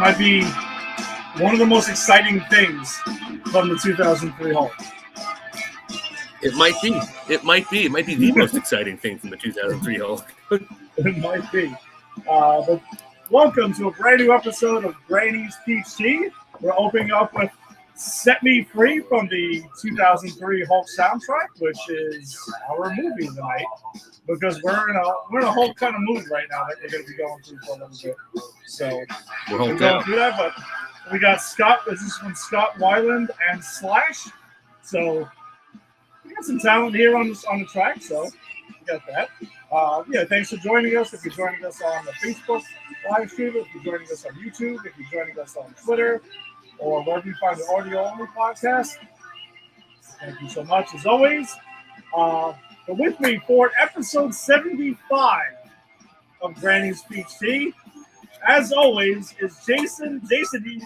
might be one of the most exciting things from the 2003 Hulk. It might be. It might be the most exciting thing from the 2003 Hulk. It might be. But welcome to a brand new episode of Granny's Peach Tea. We're opening up with Set Me Free from the 2003 Hulk soundtrack, which is our movie tonight, because we're in a Hulk kind of mood right now that we're going to be going through for a little bit. So we're going through that, but we got Scott. This is from Scott Weiland and Slash. So we got some talent here on the track. So we got that. Thanks for joining us. If you're joining us on the Facebook live stream, if you're joining us on YouTube, if you're joining us on Twitter, or wherever you find the audio-only podcast, thank you so much, as always. But with me for episode 75 of Granny's Peach Tea, as always, is Jason. Jason,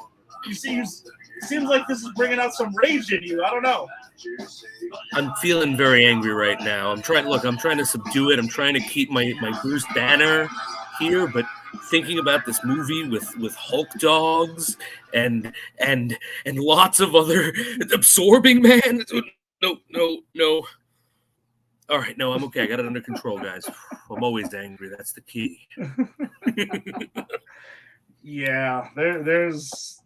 you seems like this is bringing out some rage in you. I don't know. I'm feeling very angry right now. I'm trying to subdue it. I'm trying to keep my Bruce Banner here, but thinking about this movie with Hulk dogs and lots of other absorbing man. No. All right, no, I'm okay. I got it under control, guys. I'm always angry. That's the key. Yeah, there's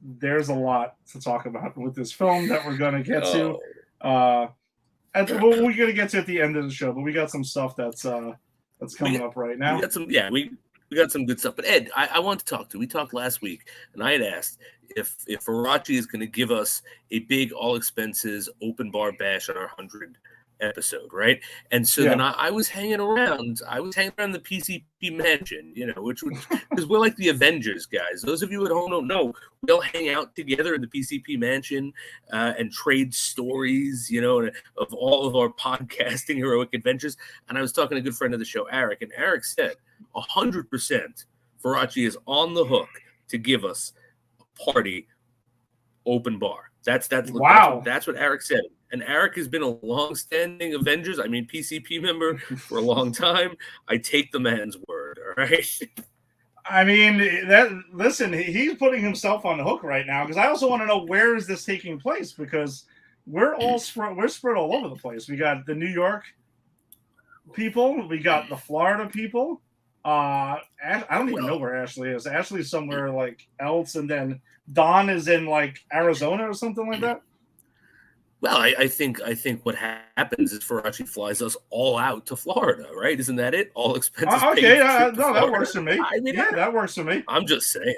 a lot to talk about with this film that we're gonna get to. We're gonna get to at the end of the show, but we got some stuff that's coming up right now. We got some good stuff. But Ed, I want to talk to. We talked last week, and I had asked if Farachi is going to give us a big all expenses open bar bash on our 100 episode, right? And so then I was hanging around. The PCP mansion, because we're like the Avengers, guys. Those of you at home don't know. We'll hang out together in the PCP mansion and trade stories, of all of our podcasting heroic adventures. And I was talking to a good friend of the show, Eric, and Eric said 100% Farachi is on the hook to give us a party open bar. That's wow. That's what Eric said. And Eric has been a long-standing PCP member for a long time. I take the man's word, all right? I mean, he's putting himself on the hook right now, because I also want to know, where is this taking place? Because we're spread all over the place. We got the New York people. We got the Florida people. I don't even know where Ashley is. Ashley's somewhere else, and then Don is in Arizona or something like that. Well, I think what happens is Farachi flies us all out to Florida, right? Isn't that it? All expenses paid. Okay, that works for me. That works for me. I'm just saying.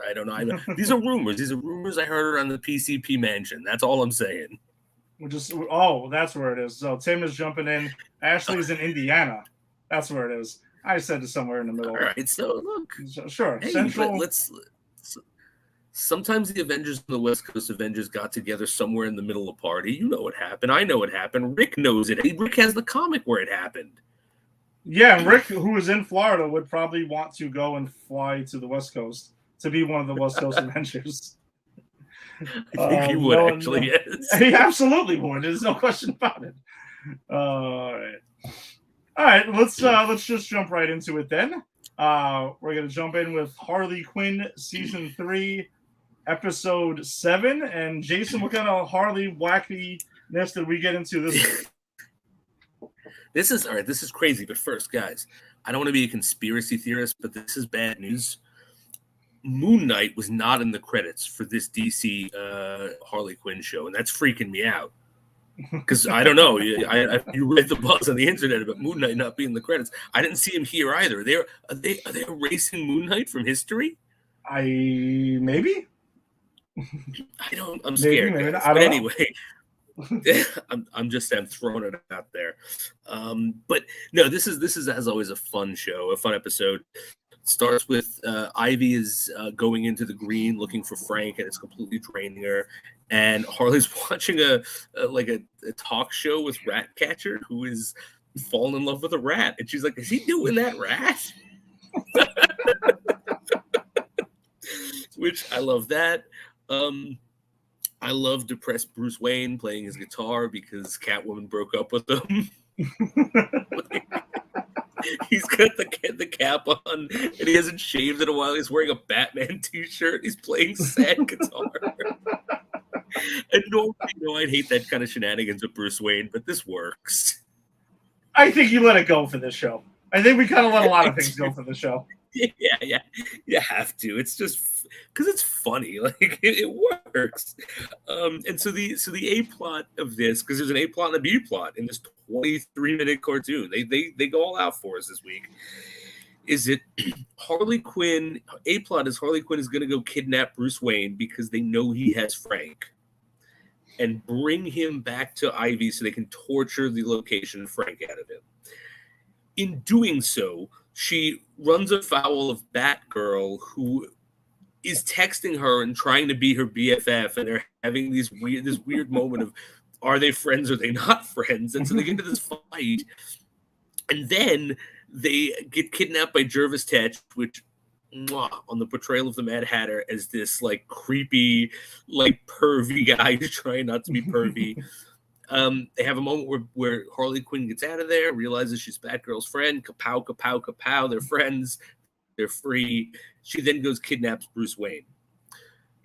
I don't know. These are rumors. These are rumors I heard around the PCP mansion. That's all I'm saying. That's where it is. So Tim is jumping in. Ashley's in Indiana. That's where it is. I said it somewhere in the middle. All right. So look, sure. Hey, Central. Sometimes the Avengers and the West Coast Avengers got together somewhere in the middle of a party. You know what happened. I know what happened. Rick knows it. Rick has the comic where it happened. Yeah, and Rick, who is in Florida, would probably want to go and fly to the West Coast to be one of the West Coast Avengers. I think he would, actually, yes. He absolutely would. There's no question about it. All right. Let's just jump right into it then. We're going to jump in with Harley Quinn Season 3, Episode 7. And Jason, what kind of Harley wackiness did we get into this week? This is crazy. But first, guys, I don't want to be a conspiracy theorist, but this is bad news. Moon Knight was not in the credits for this DC Harley Quinn show, and that's freaking me out. Because I don't know, you read the buzz on the internet about Moon Knight not being in the credits. I didn't see him here either. Are they erasing Moon Knight from history? Maybe. I'm scared. Maybe but anyway, I'm throwing it out there. But no, this is as always a fun show, a fun episode. It starts with Ivy is going into the green looking for Frank, and it's completely draining her. And Harley's watching a talk show with Ratcatcher, who is fallen in love with a rat, and she's like, "Is he doing that rat?" Which I love that. I love depressed Bruce Wayne playing his guitar because Catwoman broke up with him. He's got the cap on, and he hasn't shaved in a while. He's wearing a Batman t-shirt. He's playing sad guitar. And normally, I'd hate that kind of shenanigans with Bruce Wayne, but this works. I think you let it go for this show. I think we kind of let a lot of things go for the show. Yeah. You have to. It's just because it's funny. Like it works. And so the A plot of this, because there's an A plot and a B plot in this 23-minute cartoon. They go all out for us this week. Is it Harley Quinn? A plot is Harley Quinn is going to go kidnap Bruce Wayne because they know he has Frank, and bring him back to Ivy so they can torture the location of Frank out of him. In doing so, she runs afoul of Batgirl, who is texting her and trying to be her BFF, and they're having this weird moment of, are they friends or are they not friends? And so they get into this fight, and then they get kidnapped by Jervis Tetch, which on the portrayal of the Mad Hatter as this like creepy, like pervy guy who's trying not to be pervy. They have a moment where Harley Quinn gets out of there, realizes she's Batgirl's friend. Kapow, kapow, kapow. They're friends. They're free. She then goes kidnaps Bruce Wayne.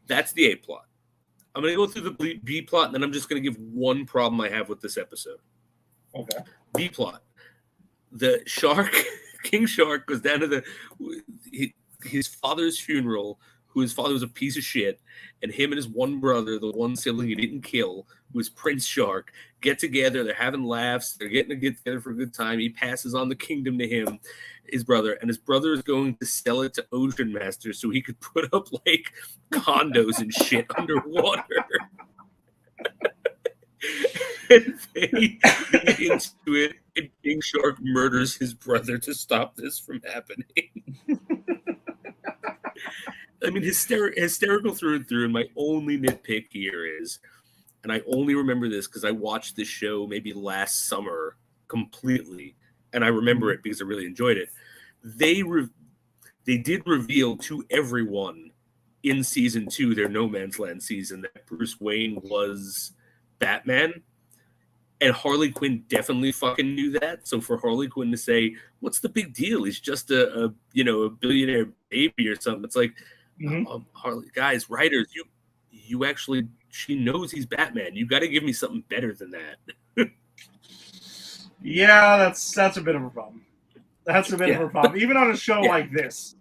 That's the A plot. I'm going to go through the B plot, and then I'm just going to give one problem I have with this episode. Okay. B plot. The shark, King Shark, goes down to his father's funeral, whose father was a piece of shit, and him and his one brother, the one sibling he didn't kill, who was Prince Shark, get together. They're having laughs. They're getting to get together for a good time. He passes on the kingdom to him, his brother, and his brother is going to sell it to Ocean Master so he could put up like condos and shit underwater. And they get into it, and King Shark murders his brother to stop this from happening. I mean, hysterical through and through. And my only nitpick here is, and I only remember this because I watched this show maybe last summer completely, and I remember it because I really enjoyed it. They did reveal to everyone in season 2, their No Man's Land season, that Bruce Wayne was Batman. And Harley Quinn definitely fucking knew that. So for Harley Quinn to say, "What's the big deal? He's just a billionaire baby or something," it's like, Harley, guys, writers, you actually, she knows he's Batman. You got to give me something better than that. Yeah, that's a bit of a problem. That's a bit of a problem, even on a show like this.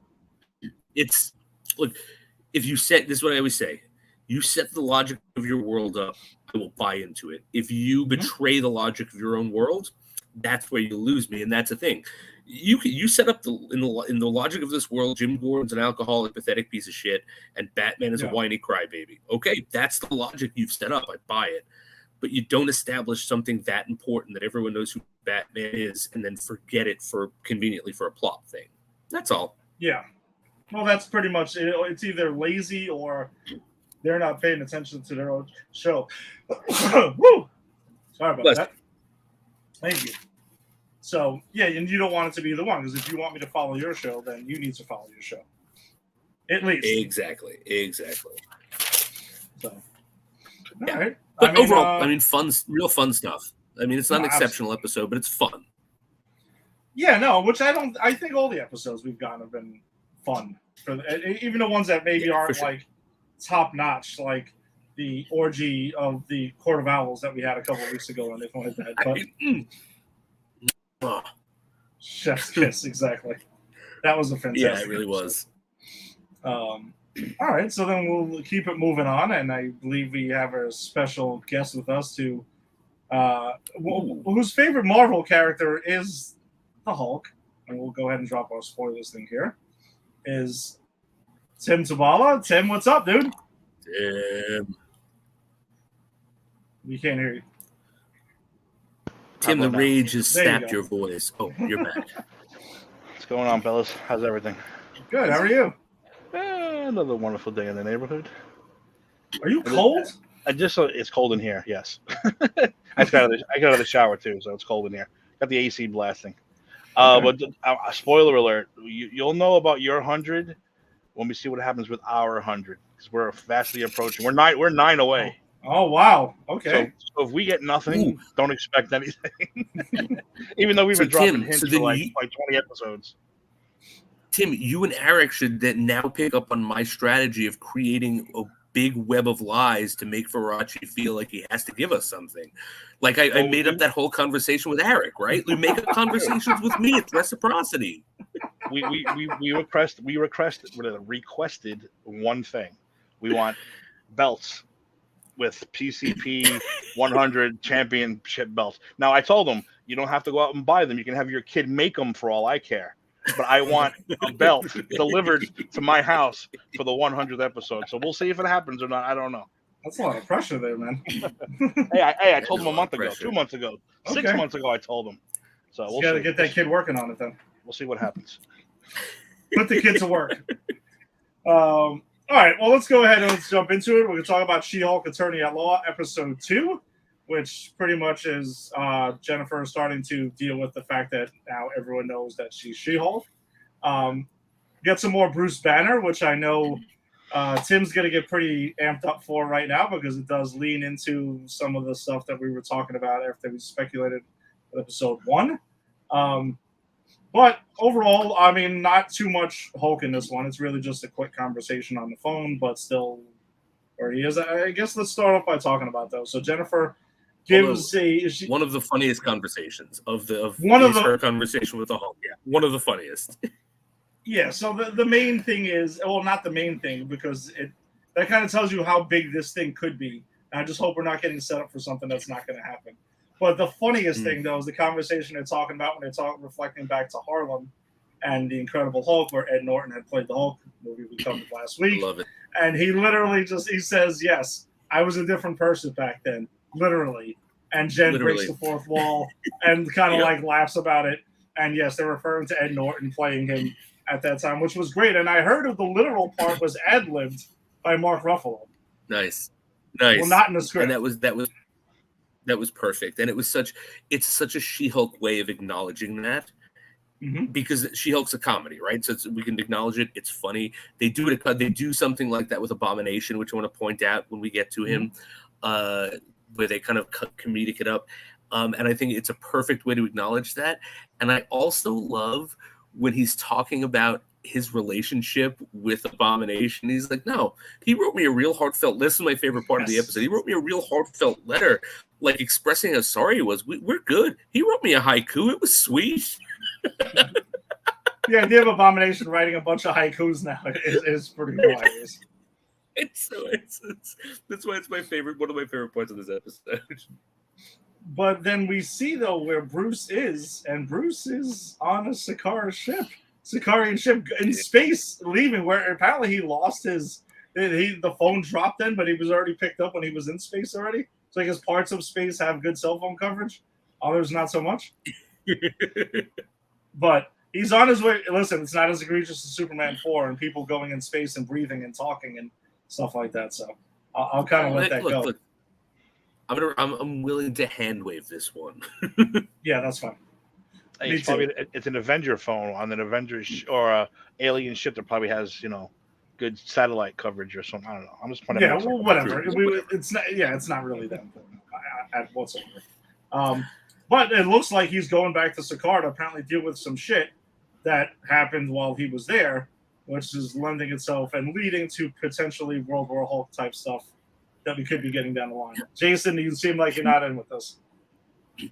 It's look, if you set this is what I always say. You set the logic of your world up, I will buy into it. If you betray the logic of your own world, that's where you lose me, and that's the thing. You set up in the logic of this world, Jim Gordon's an alcoholic, pathetic piece of shit, and Batman is a whiny crybaby. Okay, that's the logic you've set up. I buy it, but you don't establish something that important that everyone knows who Batman is, and then forget it conveniently for a plot thing. That's all. Yeah. Well, that's pretty much it. It's either lazy or they're not paying attention to their own show. Woo! Sorry about that. Thank you. So, yeah, and you don't want it to be the one, because if you want me to follow your show, then you need to follow your show. At least. Exactly. So, all right. But overall, real fun stuff. I mean, it's not an exceptional episode, but it's fun. Yeah, no, which I think all the episodes we've gotten have been fun. Even the ones that maybe aren't like top notch, like the orgy of the Court of Owls that we had a couple of weeks ago and anything like that. But chef's kiss, exactly. That was a fantastic. Yeah, it really was. All right, so then we'll keep it moving on, and I believe we have a special guest with us to whose favorite Marvel character is the Hulk, and we'll go ahead and drop our spoilers thing here. Is Tim Tabala. Tim, what's up, dude? Tim. We can't hear you. Tim, the rage has snapped your voice. Oh, you're back. What's going on, fellas? How's everything? Good. How are you? Another wonderful day in the neighborhood. Are you cold? It's cold in here. Yes. I got out of the shower too, so it's cold in here. Got the AC blasting. Okay. But spoiler alert: you'll know about your 100 when we see what happens with our 100, because we're vastly approaching. We're 9 away. Oh wow. Okay. So if we get nothing, Ooh. don't expect anything. Even though we've So been dropping Tim, hints so for then like 20 episodes. Tim, you and Eric should then now pick up on my strategy of creating a big web of lies to make Faraci feel like he has to give us something. Like I Well, made up that whole conversation with Eric, right? We make up conversations with me. It's reciprocity. we requested one thing. We want belts with PCP 100 championship belts. Now I told them you don't have to go out and buy them. You can have your kid make them for all I care. But I want a belt delivered to my house for the 100th episode. So we'll see if it happens or not. I don't know. That's a lot of pressure there, man. I told is him a a lot month of ago, pressure. 2 months ago, Okay. 6 months ago. I told him. So Just we'll gotta see. get that kid working on it then. We'll see what happens. Put the kid to work. All right, well, let's go ahead and let's jump into it. We're going to talk about She-Hulk Attorney at Law, Episode 2, which pretty much is Jennifer starting to deal with the fact that now everyone knows that she's She-Hulk. Get some more Bruce Banner, which I know Tim's going to get pretty amped up for right now because it does lean into some of the stuff that we were talking about after we speculated with Episode 1. But overall, I mean, not too much Hulk in this one. It's really just a quick conversation on the phone, but still where he is. I guess let's start off by talking about those. So Jennifer gives one of the funniest conversations of her conversation with the Hulk. Yeah, one of the funniest. Yeah. So the main thing is, well, not the main thing because that kind of tells you how big this thing could be. And I just hope we're not getting set up for something that's not going to happen. But the funniest thing, though, is the conversation they're talking about when they're reflecting back to Harlem and the Incredible Hulk, where Ed Norton had played the Hulk movie we covered last week. Love it. And he literally he says, yes, I was a different person back then, literally. And Jen breaks the fourth wall and kind of like laughs about it. And yes, they're referring to Ed Norton playing him at that time, which was great. And I heard of the literal part was ad-libbed by Mark Ruffalo. Nice. Well, not in the script. And that was perfect. And it's such a She-Hulk way of acknowledging that. Mm-hmm. Because She-Hulk's a comedy, right? So we can acknowledge it. It's funny. They do something like that with Abomination, which I want to point out when we get to him, where they kind of comedic it up. And I think it's a perfect way to acknowledge that. And I also love when he's talking about his relationship with Abomination. He's like, no, he wrote me a real heartfelt. This is my favorite part of the episode. He wrote me a real heartfelt letter, like expressing how sorry he was. We're good. He wrote me a haiku. It was sweet. The idea of Abomination writing a bunch of haikus now is pretty hilarious. That's why it's my favorite. One of my favorite parts of this episode. But then we see though where Bruce is, and Bruce is on a Sicarian ship in space, leaving. Where apparently he lost the phone dropped in, but he was already picked up when he was in space already. So I guess parts of space have good cell phone coverage, others not so much. But he's on his way. Listen, it's not as egregious as Superman 4 and people going in space and breathing and talking and stuff like that. So I'll kind of let that go. Look, I'm willing to hand wave this one. Yeah, that's fine. It's an Avenger phone on an Avengers or a alien ship that probably has good satellite coverage or something. I don't know. I'm just pointing. Yeah, well, whatever. It's not. Yeah, it's not really that important at whatsoever. But it looks like he's going back to Sakaar to apparently deal with some shit that happened while he was there, which is lending itself and leading to potentially World War Hulk type stuff that we could be getting down the line. Jason, you seem like you're not in with this.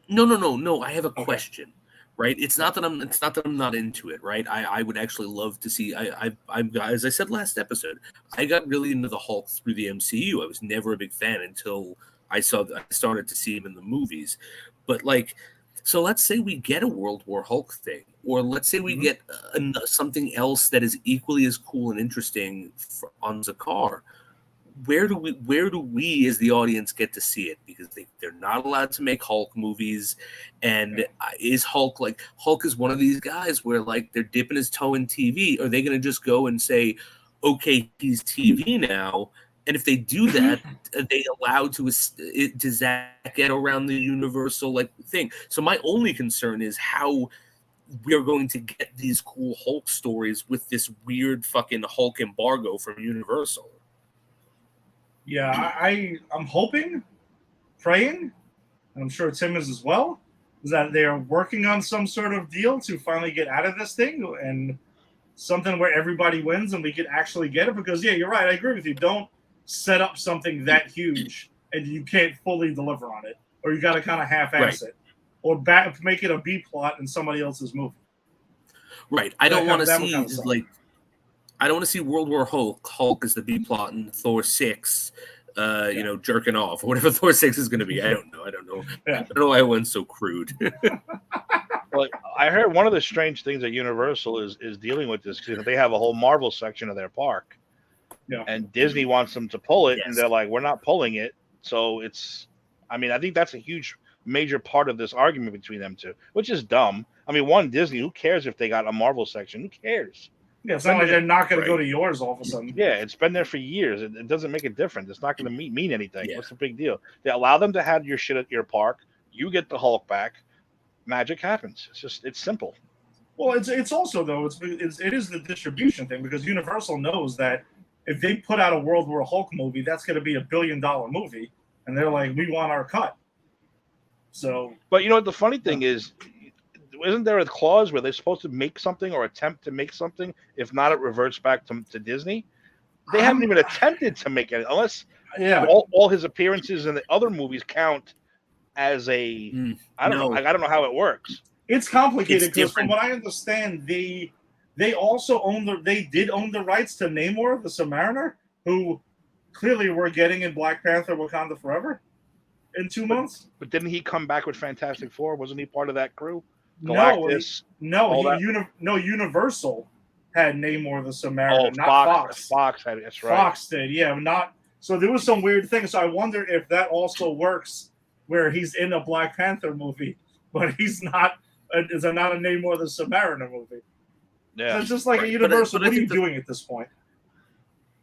No. I have a question. Right, it's not that I'm not into it. Right, I would actually love to see. I as I said last episode, I got really into the Hulk through the MCU. I was never a big fan until I started to see him in the movies. But so let's say we get a World War Hulk thing, or let's say we get something else that is equally as cool and interesting on Sakaar. Where do we as the audience get to see it? Because they're not allowed to make Hulk movies. And is Hulk is one of these guys where they're dipping his toe in TV? Are they going to just go and say, okay, he's TV now? And if they do that, are they allowed does that get around the Universal thing? So my only concern is how we're going to get these cool Hulk stories with this weird fucking Hulk embargo from Universal. Yeah, I'm hoping, praying, and I'm sure Tim is as well, is that they are working on some sort of deal to finally get out of this thing and something where everybody wins and we can actually get it. Because, yeah, you're right. I agree with you. Don't set up something that huge and you can't fully deliver on it, or you got to kind of half-ass it, or make it a B plot in somebody else's movie. Right. I don't want to see suck. like I don't want to see World War Hulk as the B plot and Thor 6, jerking off or whatever Thor 6 is going to be. I don't know. Yeah. I don't know why I went so crude. Well, I heard one of the strange things that Universal is dealing with this because they have a whole Marvel section of their park, and Disney wants them to pull it, and they're like, "We're not pulling it." So I think that's a huge, major part of this argument between them two, which is dumb. I mean, Disney, who cares if they got a Marvel section? Who cares? Yeah, it's not like they're not going to go to yours all of a sudden. Yeah, it's been there for years. It doesn't make a difference. It's not going to mean anything. Yeah. What's the big deal? They allow them to have your shit at your park. You get the Hulk back. Magic happens. It's simple. Well, it's also though it is the distribution thing, because Universal knows that if they put out a World War Hulk movie, that's going to be $1 billion movie, and they're like, we want our cut. So, but you know what the funny thing is, isn't there a clause where they're supposed to make something or attempt to make something? If not, it reverts back to Disney. They haven't even attempted to make it, unless all his appearances in the other movies count as a. I don't know. I don't know how it works. It's complicated because from what I understand, they also did own the rights to Namor, the Submariner, who clearly we're getting in Black Panther: Wakanda Forever in 2 months. But didn't he come back with Fantastic Four? Wasn't he part of that crew? Galactus, Universal had Namor the Submariner, not Fox. Fox had it. That's right. Fox did, not. So there was some weird thing. So I wonder if that also works, where he's in a Black Panther movie, but he's not. Is not a Namor the Submariner movie? Yeah, so it's just like a Universal. What are you doing at this point?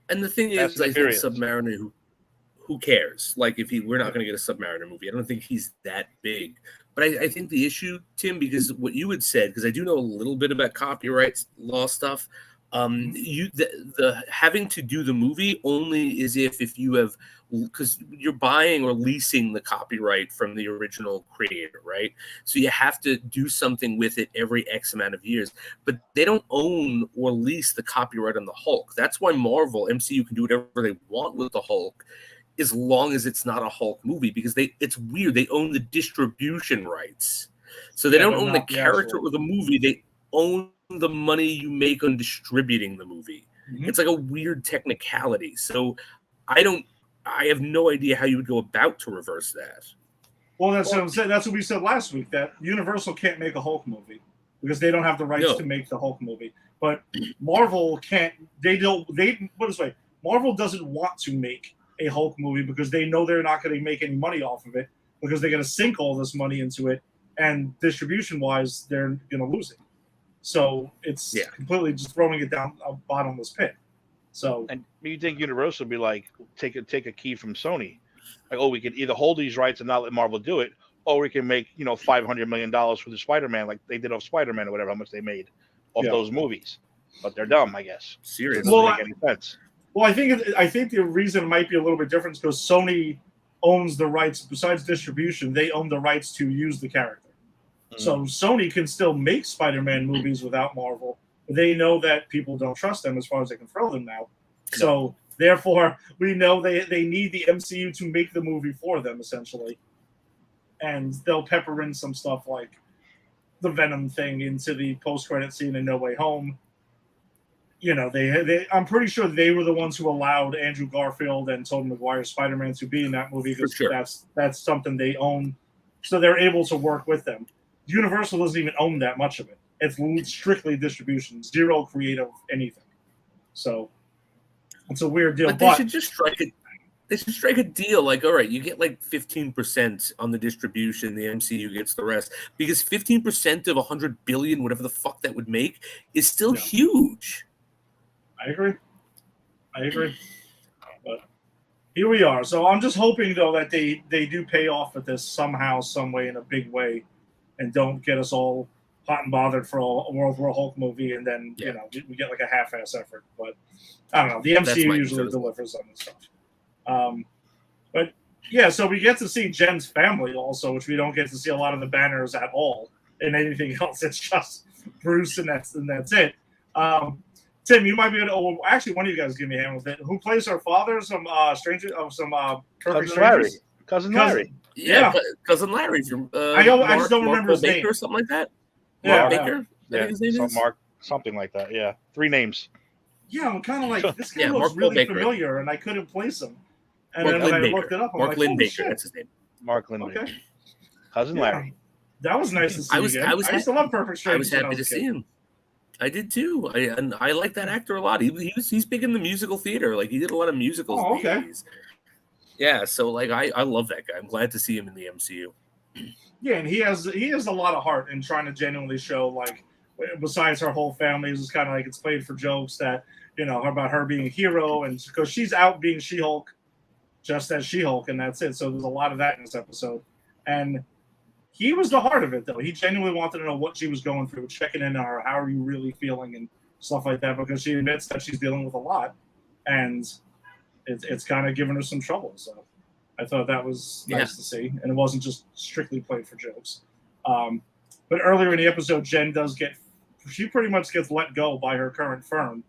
And the thing is, I think Submariner. Who cares? Like, we're not going to get a Submariner movie. I don't think he's that big. But I think the issue, Tim, because what you had said, because I do know a little bit about copyright law stuff, the having to do the movie only is if you have, because you're buying or leasing the copyright from the original creator, right? So you have to do something with it every X amount of years. But they don't own or lease the copyright on the Hulk. That's why MCU can do whatever they want with the Hulk, as long as it's not a Hulk movie, because it's weird. They own the distribution rights. So they don't own the character or the movie. They own the money you make on distributing the movie. Mm-hmm. It's like a weird technicality. So I have no idea how you would go about to reverse that. Well, that's what we said last week, that Universal can't make a Hulk movie because they don't have the rights to make the Hulk movie. But Marvel can't. Marvel doesn't want to make a Hulk movie because they know they're not going to make any money off of it, because they're going to sink all this money into it, and distribution-wise, they're going to lose it. So it's completely just throwing it down a bottomless pit. So, and you think Universal would be like, take a key from Sony, like, we could either hold these rights and not let Marvel do it, or we can make $500 million for the Spider-Man, like they did off Spider-Man or whatever, how much they made off those movies. But they're dumb, I guess. Seriously, it doesn't make any sense. Well, I think the reason might be a little bit different because Sony owns the rights. Besides distribution, they own the rights to use the character. Mm-hmm. So Sony can still make Spider-Man movies without Marvel. They know that people don't trust them as far as they can throw them now. So therefore, we know they need the MCU to make the movie for them, essentially. And they'll pepper in some stuff like the Venom thing into the post-credit scene in No Way Home. I'm pretty sure they were the ones who allowed Andrew Garfield and Tobey Maguire's Spider-Man to be in that movie, because that's something they own. So they're able to work with them. Universal doesn't even own that much of it. It's strictly distribution, zero creative anything. So it's a weird deal. But they should just strike it. They should strike a deal like, all right, you get like 15% on the distribution, the MCU gets the rest, because 15% of 100 billion, whatever the fuck that would make, is still huge. I agree. But here we are. So I'm just hoping, though, that they do pay off with this somehow, some way, in a big way, and don't get us all hot and bothered for a World War Hulk movie, and then we get like a half-ass effort. But I don't know. The MCU usually delivers on this stuff. But yeah, so we get to see Jen's family also, which we don't get to see a lot of the banners at all in anything else. It's just Bruce, and that's it. Tim, you might be able to. Oh, actually, one of you guys give me a hand with it. Who plays her father? Some stranger of some perfect Cousin Larry. strangers. Cousin Larry. Yeah, cousin Larry from I just don't remember his Baker name or something like that. Yeah, Mark Baker. I think his name is Mark, something like that. Yeah, 3 names. Yeah, I'm kind of like this guy looks Mark really Baker. familiar, and I couldn't place him. And Mark then when I Lynn looked it up, I'm Mark like, Lynn holy Baker, shit. that's his name. Mark Lynn Okay. Baker. Cousin Yeah. Larry. That was nice to see again. I used to love Perfect Strangers. I was happy to see him. I did too. I like that actor a lot. He's big in the musical theater. Like he did a lot of musicals in the 80s. Yeah, so like I love that guy. I'm glad to see him in the MCU. Yeah, and he has a lot of heart in trying to genuinely show, like, besides her whole family, it's kind of like it's played for jokes that, you know, about her being a hero, and because she's out being She-Hulk just as She-Hulk, and that's it. So there's a lot of that in this episode. And he was the heart of it, though. He genuinely wanted to know what she was going through, checking in on her, how are you really feeling, and stuff like that, because she admits that she's dealing with a lot, and it's kind of giving her some trouble. So I thought that was nice to see, and it wasn't just strictly played for jokes. But earlier in the episode, Jen she pretty much gets let go by her current firm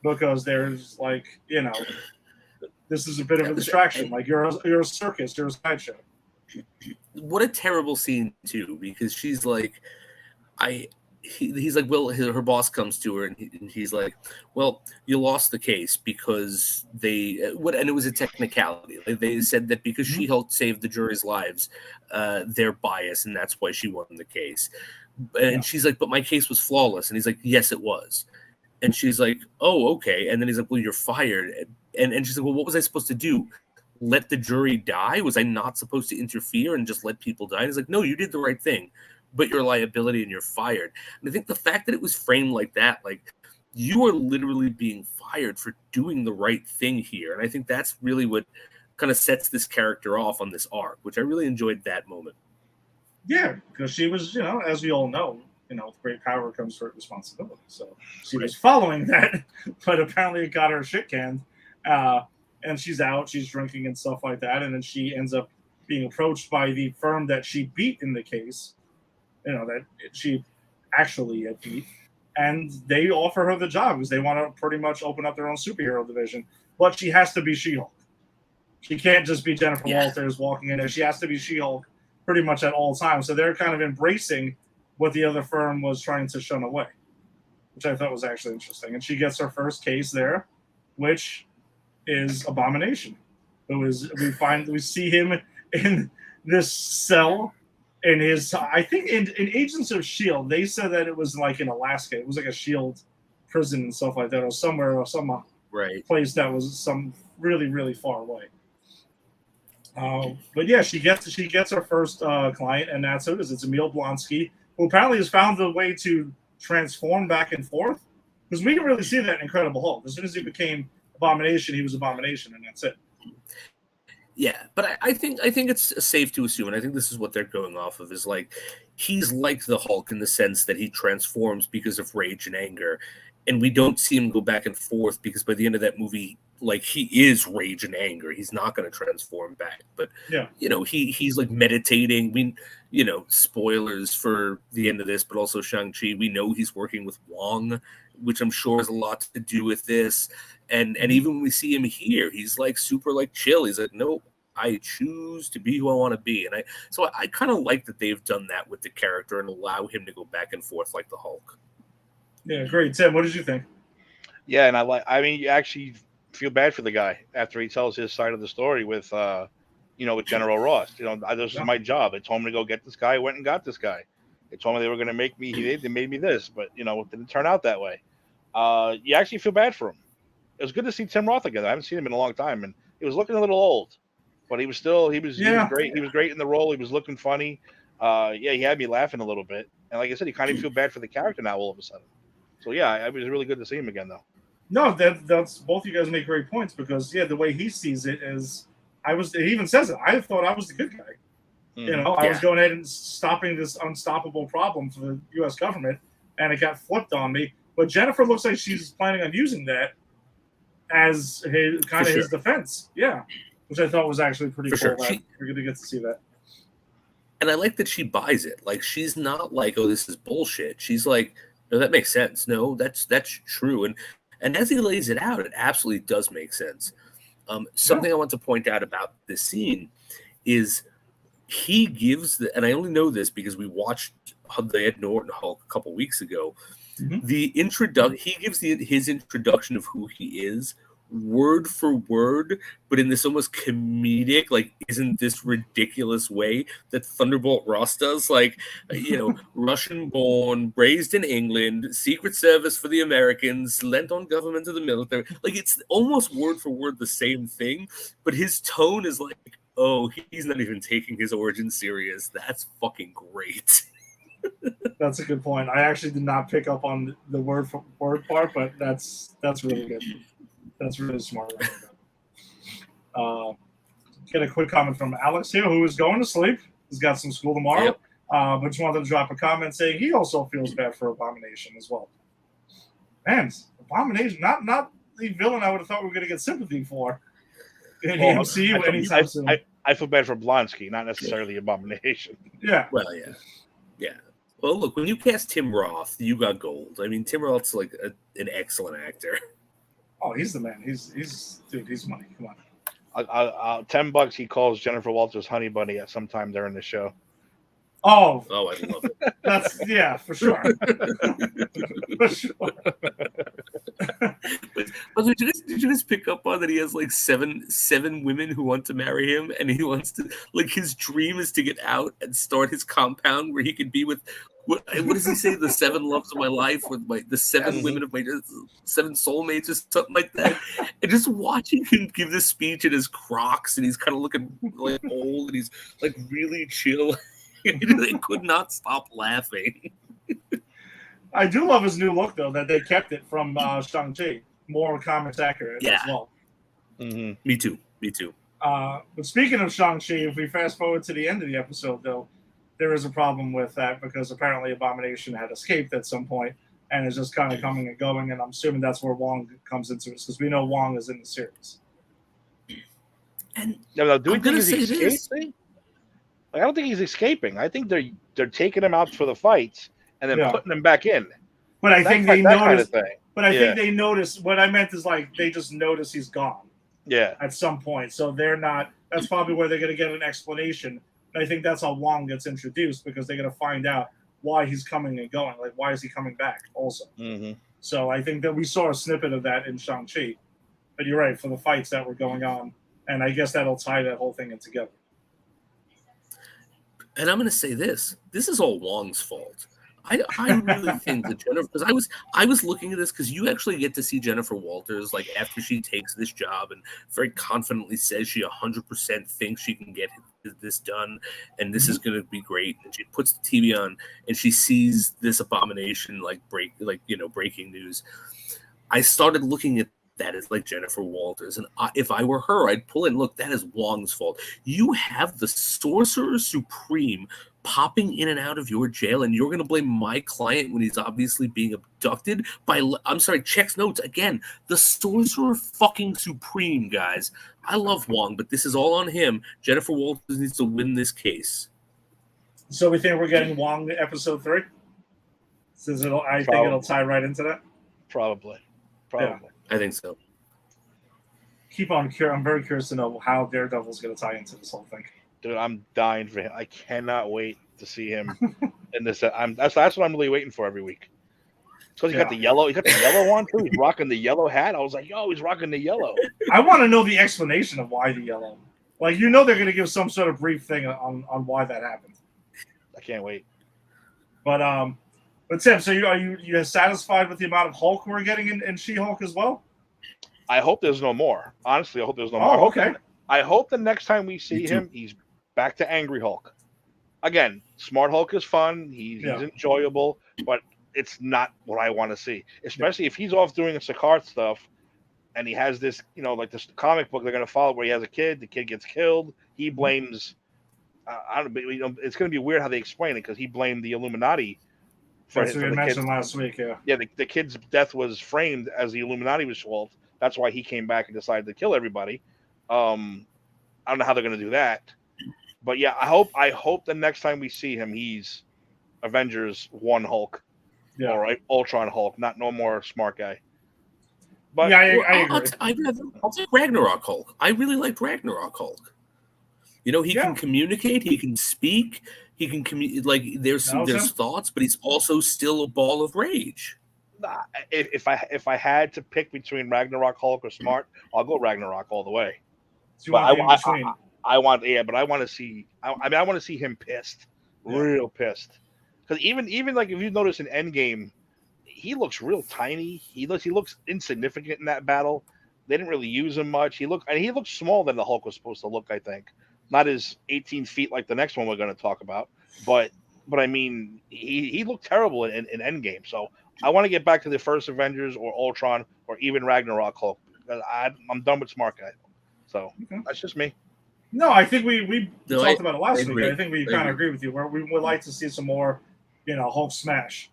because there's, like, you know, this is a bit of a distraction. Like, you're a circus, you're a sideshow. What a terrible scene too, because she's like, he's like, well, her boss comes to her and he's like, well, you lost the case because and it was a technicality. They said that because She-Hulk saved the jury's lives, they're biased, and that's why she won the case. And she's like, but my case was flawless. And he's like, yes, it was. And she's like, oh, okay. And then he's like, well, you're fired. And she's like, well, what was I supposed to do? Let the jury die? Was I not supposed to interfere and just let people die? And he's like, no, you did the right thing, but you're a liability and you're fired. And I think the fact that it was framed like that, like, you are literally being fired for doing the right thing here. And I think that's really what kind of sets this character off on this arc, which I really enjoyed that moment. Yeah, because she was, you know, as we all know, you know, with great power comes great responsibility. So she was following that, but apparently it got her shit canned. And she's out, she's drinking and stuff like that. And then she ends up being approached by the firm that she beat in the case, you know, that she actually had beat. And they offer her the job because they want to pretty much open up their own superhero division. But she has to be She-Hulk. She can't just be Jennifer Walters walking in there. She has to be She-Hulk pretty much at all times. So they're kind of embracing what the other firm was trying to shun away, which I thought was actually interesting. And she gets her first case there, which is Abomination. We see him in this cell in his, I think in Agents of S.H.I.E.L.D., they said that it was like in Alaska. It was like a S.H.I.E.L.D. prison and stuff like that, or somewhere, or some place that was some really, really far away. But yeah, she gets her first client, and that's who it is. It's Emil Blonsky, who apparently has found a way to transform back and forth, because we can really see that in Incredible Hulk. As soon as he became Abomination, he was Abomination, and that's it. Yeah, but I think it's safe to assume, and I think this is what they're going off of, is like, he's like the Hulk in the sense that he transforms because of rage and anger, and we don't see him go back and forth because by the end of that movie, like, he is rage and anger. He's not going to transform back, but you know, he's like meditating. We, you know, spoilers for the end of this, but also Shang-Chi. We know he's working with Wong, which I'm sure has a lot to do with this. And even when we see him here, he's like super like chill. He's like, no, I choose to be who I want to be. And I kind of like that they've done that with the character and allow him to go back and forth like the Hulk. Yeah, great. Tim, what did you think? Yeah, and you actually feel bad for the guy after he tells his side of the story with, with General Ross. You know, this is my job. They told me to go get this guy. I went and got this guy. They told me they were going to make me. They made me this, but you know, it didn't turn out that way. You actually feel bad for him. It was good to see Tim Roth again. I haven't seen him in a long time, and he was looking a little old, but he was great. He was great in the role. He was looking funny. He had me laughing a little bit, and like I said, you kind of feel bad for the character now all of a sudden. So yeah, it was really good to see him again, though. No, that's both you guys make great points, because the way he sees it is, he even says it, I thought I was the good guy. You know, I was going ahead and stopping this unstoppable problem for the U.S. government, and it got flipped on me. But Jennifer looks like she's planning on using that as his defense. Yeah. which I thought was actually pretty For cool. sure. We're gonna get to see that. And I like that she buys it. Like, she's not like, oh, this is bullshit. She's like, no, that makes sense. No, that's true. And as he lays it out, it absolutely does make sense. Something I want to point out about this scene is he gives and I only know this because we watched the Ed Norton Hulk a couple weeks ago. The he gives his introduction of who he is word for word, but in this almost comedic, like, isn't this ridiculous way that Thunderbolt Ross does? Like, Russian born, raised in England, Secret Service for the Americans, lent on government to the military. Like, it's almost word for word the same thing, but his tone is like, oh, he's not even taking his origin serious. That's fucking great. That's a good point. I actually did not pick up on the word for word part, but that's really good. That's really smart. Get a quick comment from Alex here, who is going to sleep. He's got some school tomorrow, Yep. but just wanted to drop a comment saying he also feels bad for Abomination as well. Man, Abomination, not the villain I would have thought we were going to get sympathy for in the MCU anytime soon. I feel bad for Blonsky, not necessarily Abomination. Yeah. Well, yeah. Well, look, when you cast Tim Roth, you got gold. I mean, Tim Roth's like an excellent actor. Oh, he's the man. He's money. Come on. $10. He calls Jennifer Walters Honey Bunny at some time during the show. Oh, I love it. That's for sure. For sure. But did you guys pick up on that? He has like seven women who want to marry him, and he wants to, like, his dream is to get out and start his compound where he could be with what does he say? The 7 loves of my life, with the 7 women of my 7 soulmates, or something like that. And just watching him give this speech in his Crocs, and he's kind of looking like old, and he's like really chill. They could not stop laughing. I do love his new look, though, that they kept it from Shang-Chi. More comics accurate as well. Mm-hmm. Me too. But speaking of Shang-Chi, if we fast forward to the end of the episode, though, there is a problem with that because apparently Abomination had escaped at some point and is just kind of coming and going, and I'm assuming that's where Wong comes into it, because we know Wong is in the series. And do we think he's escaping? I don't think he's escaping. I think they're taking him out for the fights and then putting him back in. But I think they noticed. Kind of thing. But I think they noticed. What I meant is, like, they just notice he's gone. Yeah. At some point, so they're not. That's probably where they're going to get an explanation. And I think that's how Wong gets introduced, because they're going to find out why he's coming and going. Like, why is he coming back? Also. Mm-hmm. So I think that we saw a snippet of that in Shang-Chi. But you're right, for the fights that were going on, and I guess that'll tie that whole thing in together. And I'm going to say this is all Wong's fault. I really think that Jennifer, because I was looking at this, because you actually get to see Jennifer Walters, like, after she takes this job and very confidently says she 100% thinks she can get this done and this is going to be great. And she puts the TV on and she sees this Abomination breaking news. I started looking at that is like Jennifer Walters. And if I were her, I'd pull in, look, that is Wong's fault. You have the Sorcerer Supreme popping in and out of your jail, and you're going to blame my client when he's obviously being abducted by, I'm sorry, checks notes. Again, the Sorcerer fucking Supreme, guys. I love Wong, but this is all on him. Jennifer Walters needs to win this case. So we think we're getting Wong episode 3? Since I think it'll tie right into that? Probably. Yeah. I think so. I'm very curious to know how Daredevil's going to tie into this whole thing. Dude, I'm dying for him. I cannot wait to see him in this. That's what I'm really waiting for every week. Because he got the yellow. He got the yellow one too. He's rocking the yellow hat. I was like, yo, he's rocking the yellow. I want to know the explanation of why the yellow. Like, they're going to give some sort of brief thing on why that happened. I can't wait. But Tim, so are you satisfied with the amount of Hulk we're getting in She-Hulk as well? I hope there's no more. Honestly, I hope there's no more. Okay. I hope the next time we see him, he's back to Angry Hulk. Again, Smart Hulk is fun. He's enjoyable, but it's not what I want to see. Especially if he's off doing Sakaar stuff, and he has this, like this comic book they're going to follow where he has a kid. The kid gets killed. He blames. I don't know. It's going to be weird how they explain it, because he blamed the Illuminati. That's what we mentioned last week. Yeah. The kid's death was framed as the Illuminati was fault. That's why he came back and decided to kill everybody. I don't know how they're going to do that. But yeah, I hope the next time we see him, he's Avengers 1 Hulk. Yeah. All right, Ultron Hulk, not no more smart guy. But yeah, Well, I agree. I'll take Ragnarok Hulk. I really liked Ragnarok Hulk. You know, he can communicate, he can speak, he can like there's thoughts, but he's also still a ball of rage. if I had to pick between Ragnarok Hulk or Smart, I'll go Ragnarok all the way. So But I want to see. I want to see him pissed, real pissed. Because even like if you notice in Endgame, he looks real tiny. He looks insignificant in that battle. They didn't really use him much. He looks smaller than the Hulk was supposed to look. I think not as 18 feet like the next one we're going to talk about, but I mean he looked terrible in Endgame. So I want to get back to the first Avengers or Ultron or even Ragnarok Hulk. I'm done with smart guy. So that's just me. No, I think we talked about it last week. I think we kind of agree with you. Where we would like to see some more, Hulk smash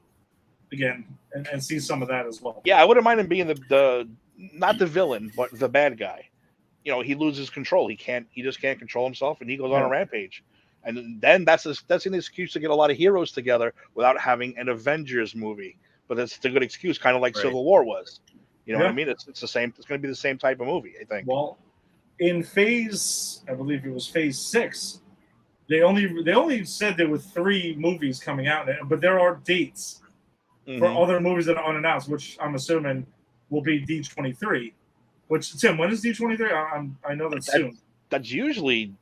again and see some of that as well. Yeah, I wouldn't mind him being the not the villain, but the bad guy. He loses control. He just can't control himself, and he goes on a rampage. And then that's an excuse to get a lot of heroes together without having an Avengers movie. But that's a good excuse, kind of like Civil War was. You know what I mean? It's the same. It's going to be the same type of movie, I think. Well, in I believe it was phase 6, they only said there were 3 movies coming out, but there are dates for other movies that are unannounced, which I'm assuming will be D23. Which, Tim, when is D23? I know that's soon. That's usually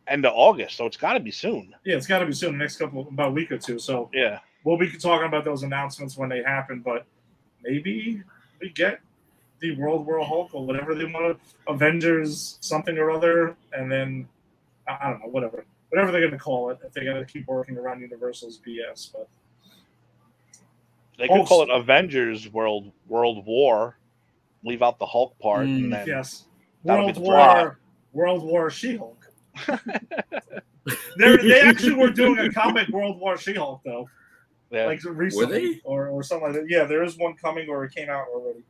end of August, so it's got to be soon. Yeah, it's got to be soon. The next about a week or two. So yeah, we'll be talking about those announcements when they happen. But maybe we get the World War Hulk or whatever they want to, Avengers something or other, and then I don't know, whatever they're going to call it. If they got to keep working around Universal's BS, but they could call it Avengers World War. Leave out the Hulk part, and then World War She-Hulk. They actually were doing a comic World War She-Hulk though, like recently, or something like that. Yeah, there is one coming, or it came out already.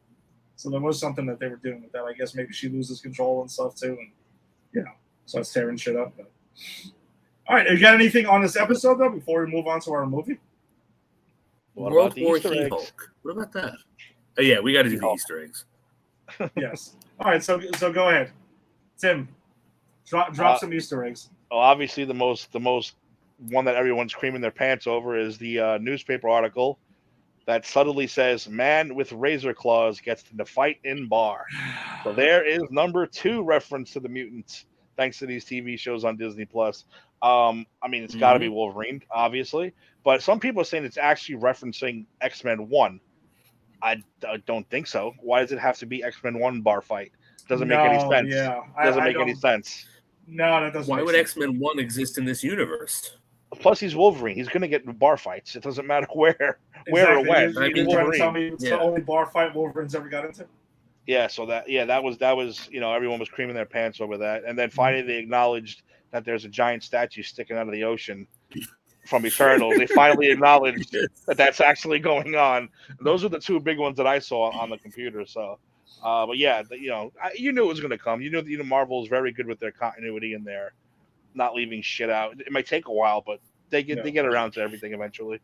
So there was something that they were doing with that. I guess maybe she loses control and stuff too, and starts tearing shit up. But all right, you got anything on this episode though before we move on to our movie? World War She-Hulk. What about that? Oh yeah, we got to do the Easter eggs. Yes. All right. So go ahead, Tim. Drop some Easter eggs. Well, obviously the most one that everyone's creaming their pants over is the newspaper article that subtly says "Man with razor claws gets to fight in bar." So there is number 2 reference to the mutants, thanks to these TV shows on Disney Plus. I mean, it's got to be Wolverine, obviously, but some people are saying it's actually referencing X-Men 1. I don't think so. Why does it have to be X-Men 1 bar fight? Doesn't make any sense. Yeah, doesn't make any sense. No, that doesn't. Why would X-Men 1 exist in this universe? Plus, he's Wolverine. He's going to get bar fights. It doesn't matter where or when. You're trying to tell me it's the only bar fight Wolverine's ever got into? Yeah. So that was everyone was creaming their pants over that, and then finally they acknowledged that there's a giant statue sticking out of the ocean from Eternals. They finally acknowledged that that's actually going on. And those are the 2 big ones that I saw on the computer. So, but yeah, you knew it was going to come. You knew Marvel is very good with their continuity and their not leaving shit out. It might take a while, but they get around to everything eventually.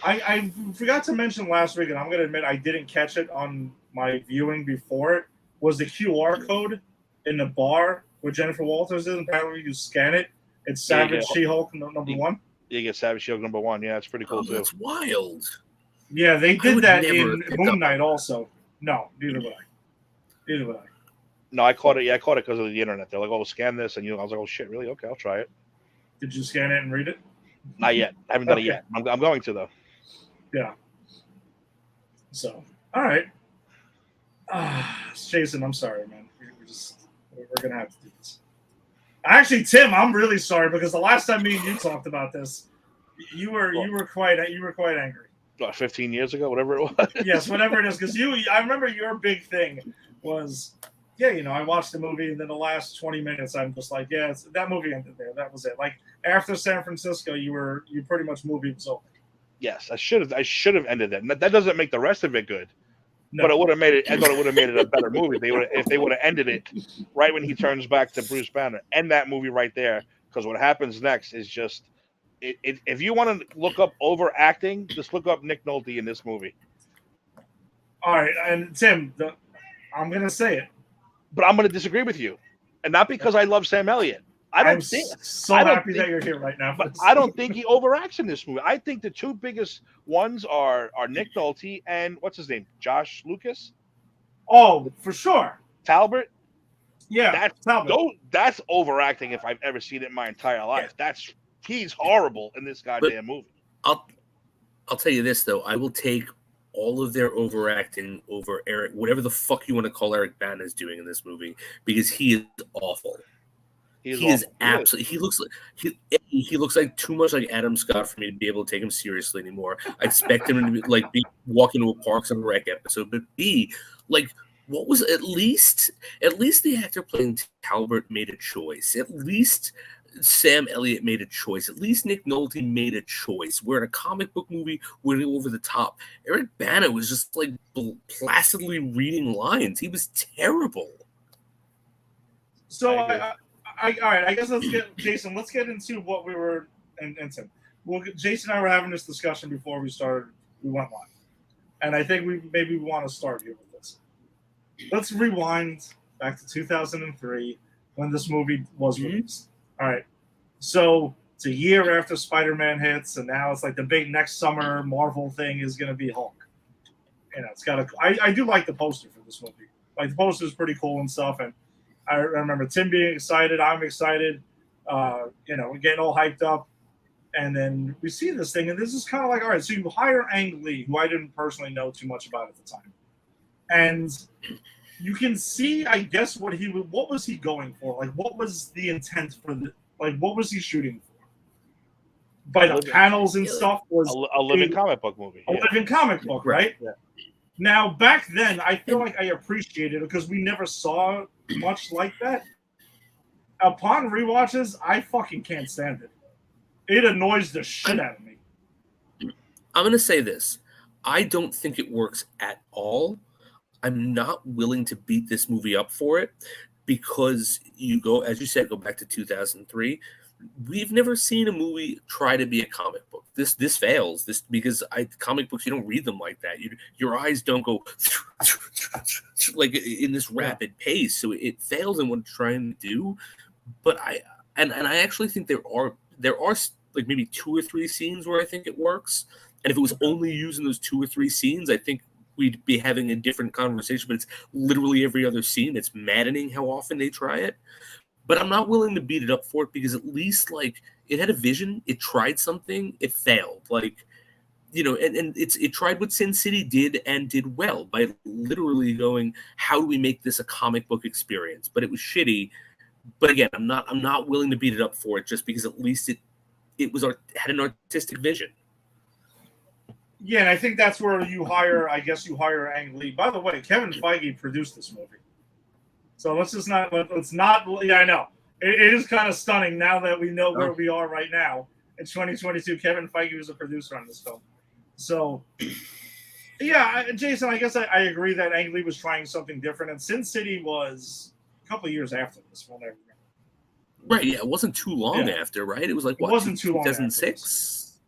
I forgot to mention last week, and I'm going to admit I didn't catch it on my viewing before it, was the QR code in the bar where Jennifer Walters is. Apparently you scan it. It's Savage She-Hulk number 1. You get Savage She-Hulk number 1. Yeah, it's pretty cool too. That's wild. Yeah, they did that in Moon Knight also. No, neither would I. No, I caught it. Yeah, I caught it because of the internet. They're like, "Oh, scan this," and I was like, "Oh shit, really? Okay, I'll try it." Did you scan it and read it? Not yet. I haven't done it yet. I'm going to though. Yeah. So, all right. Jason, I'm sorry, man. We're gonna have to do this. Actually, Tim, I'm really sorry because the last time me and you talked about this, you were quite angry. What, 15 years ago, whatever it was. Yes, whatever it is, because I remember your big thing was, I watched the movie and then the last 20 minutes I'm just like, that movie ended there. That was it. Like after San Francisco, you pretty much movie was over. Yes, I should have ended it. That doesn't make the rest of it good, But it would have made it. I thought it would have made it a better movie. If they would have ended it right when he turns back to Bruce Banner. End that movie right there, because what happens next is just. If you want to look up overacting, just look up Nick Nolte in this movie. All right, and Tim, I'm going to say it. But I'm going to disagree with you. And not because I love Sam Elliott. I'm so happy that you're here right now. But I don't think he overacts in this movie. I think the two biggest ones are Nick Nolte and what's his name? Josh Lucas? Oh, for sure. Talbot? Yeah, that's overacting if I've ever seen it in my entire life. Yeah. He's horrible in this goddamn movie. I'll tell you this though. I will take all of their overacting over Eric, whatever the fuck you want to call Eric Bana is doing in this movie, because he is awful. He is absolutely. He looks like too much like Adam Scott for me to be able to take him seriously anymore. I expect him to be walking to a Parks and Rec episode, but what was at least the actor playing Talbot made a choice. At least Sam Elliott made a choice. At least Nick Nolte made a choice. We're in a comic book movie. We're over the top. Eric Bana was just placidly reading lines. He was terrible. So, all right. I guess let's get Jason. Let's get into what we were into. Jason and I were having this discussion before we started. We went live, and I think we want to start here with this. Let's rewind back to 2003 when this movie was released. All right, so it's a year after Spider-Man hits, and now it's like the big next summer Marvel thing is going to be Hulk. It's got I do like the poster for this movie. Like the poster is pretty cool and stuff, and I remember Tim being excited. I'm excited. We're getting all hyped up, and then we see this thing, and this is kind of like, all right. So you hire Ang Lee, who I didn't personally know too much about at the time, and you can see, I guess, what was he going for? Like, what was the intent for what was he shooting for? By the panels and stuff was a living comic book movie. A living comic book, right? Yeah. Now, back then, I feel like I appreciated it because we never saw much like that. Upon rewatches, I fucking can't stand it. It annoys the shit out of me. I'm going to say this. I don't think it works at all. I'm not willing to beat this movie up for it because as you said, go back to 2003. We've never seen a movie try to be a comic book. This fails. Because comic books, you don't read them like that. Your eyes don't go like in this rapid pace. So it fails in what it's trying to do. But I actually think there are like maybe 2 or 3 scenes where I think it works. And if it was only using those 2 or 3 scenes, I think we'd be having a different conversation. But it's literally every other scene. It's maddening how often they try it. But I'm not willing to beat it up for it because at least it had a vision. It tried something. It failed. And it tried what Sin City did and did well by literally going, how do we make this a comic book experience? But it was shitty. But again, I'm not willing to beat it up for it just because at least it had an artistic vision. Yeah, and I think that's where you hire Ang Lee. By the way, Kevin Feige produced this movie. So let's not. Yeah, I know. It is kind of stunning now that we know where we are right now. In 2022, Kevin Feige was a producer on this film. So, yeah, Jason, I guess I agree that Ang Lee was trying something different. And Sin City was a couple of years after this one. Right, yeah. It wasn't too long after, right? It was like, what? It wasn't too long 2006?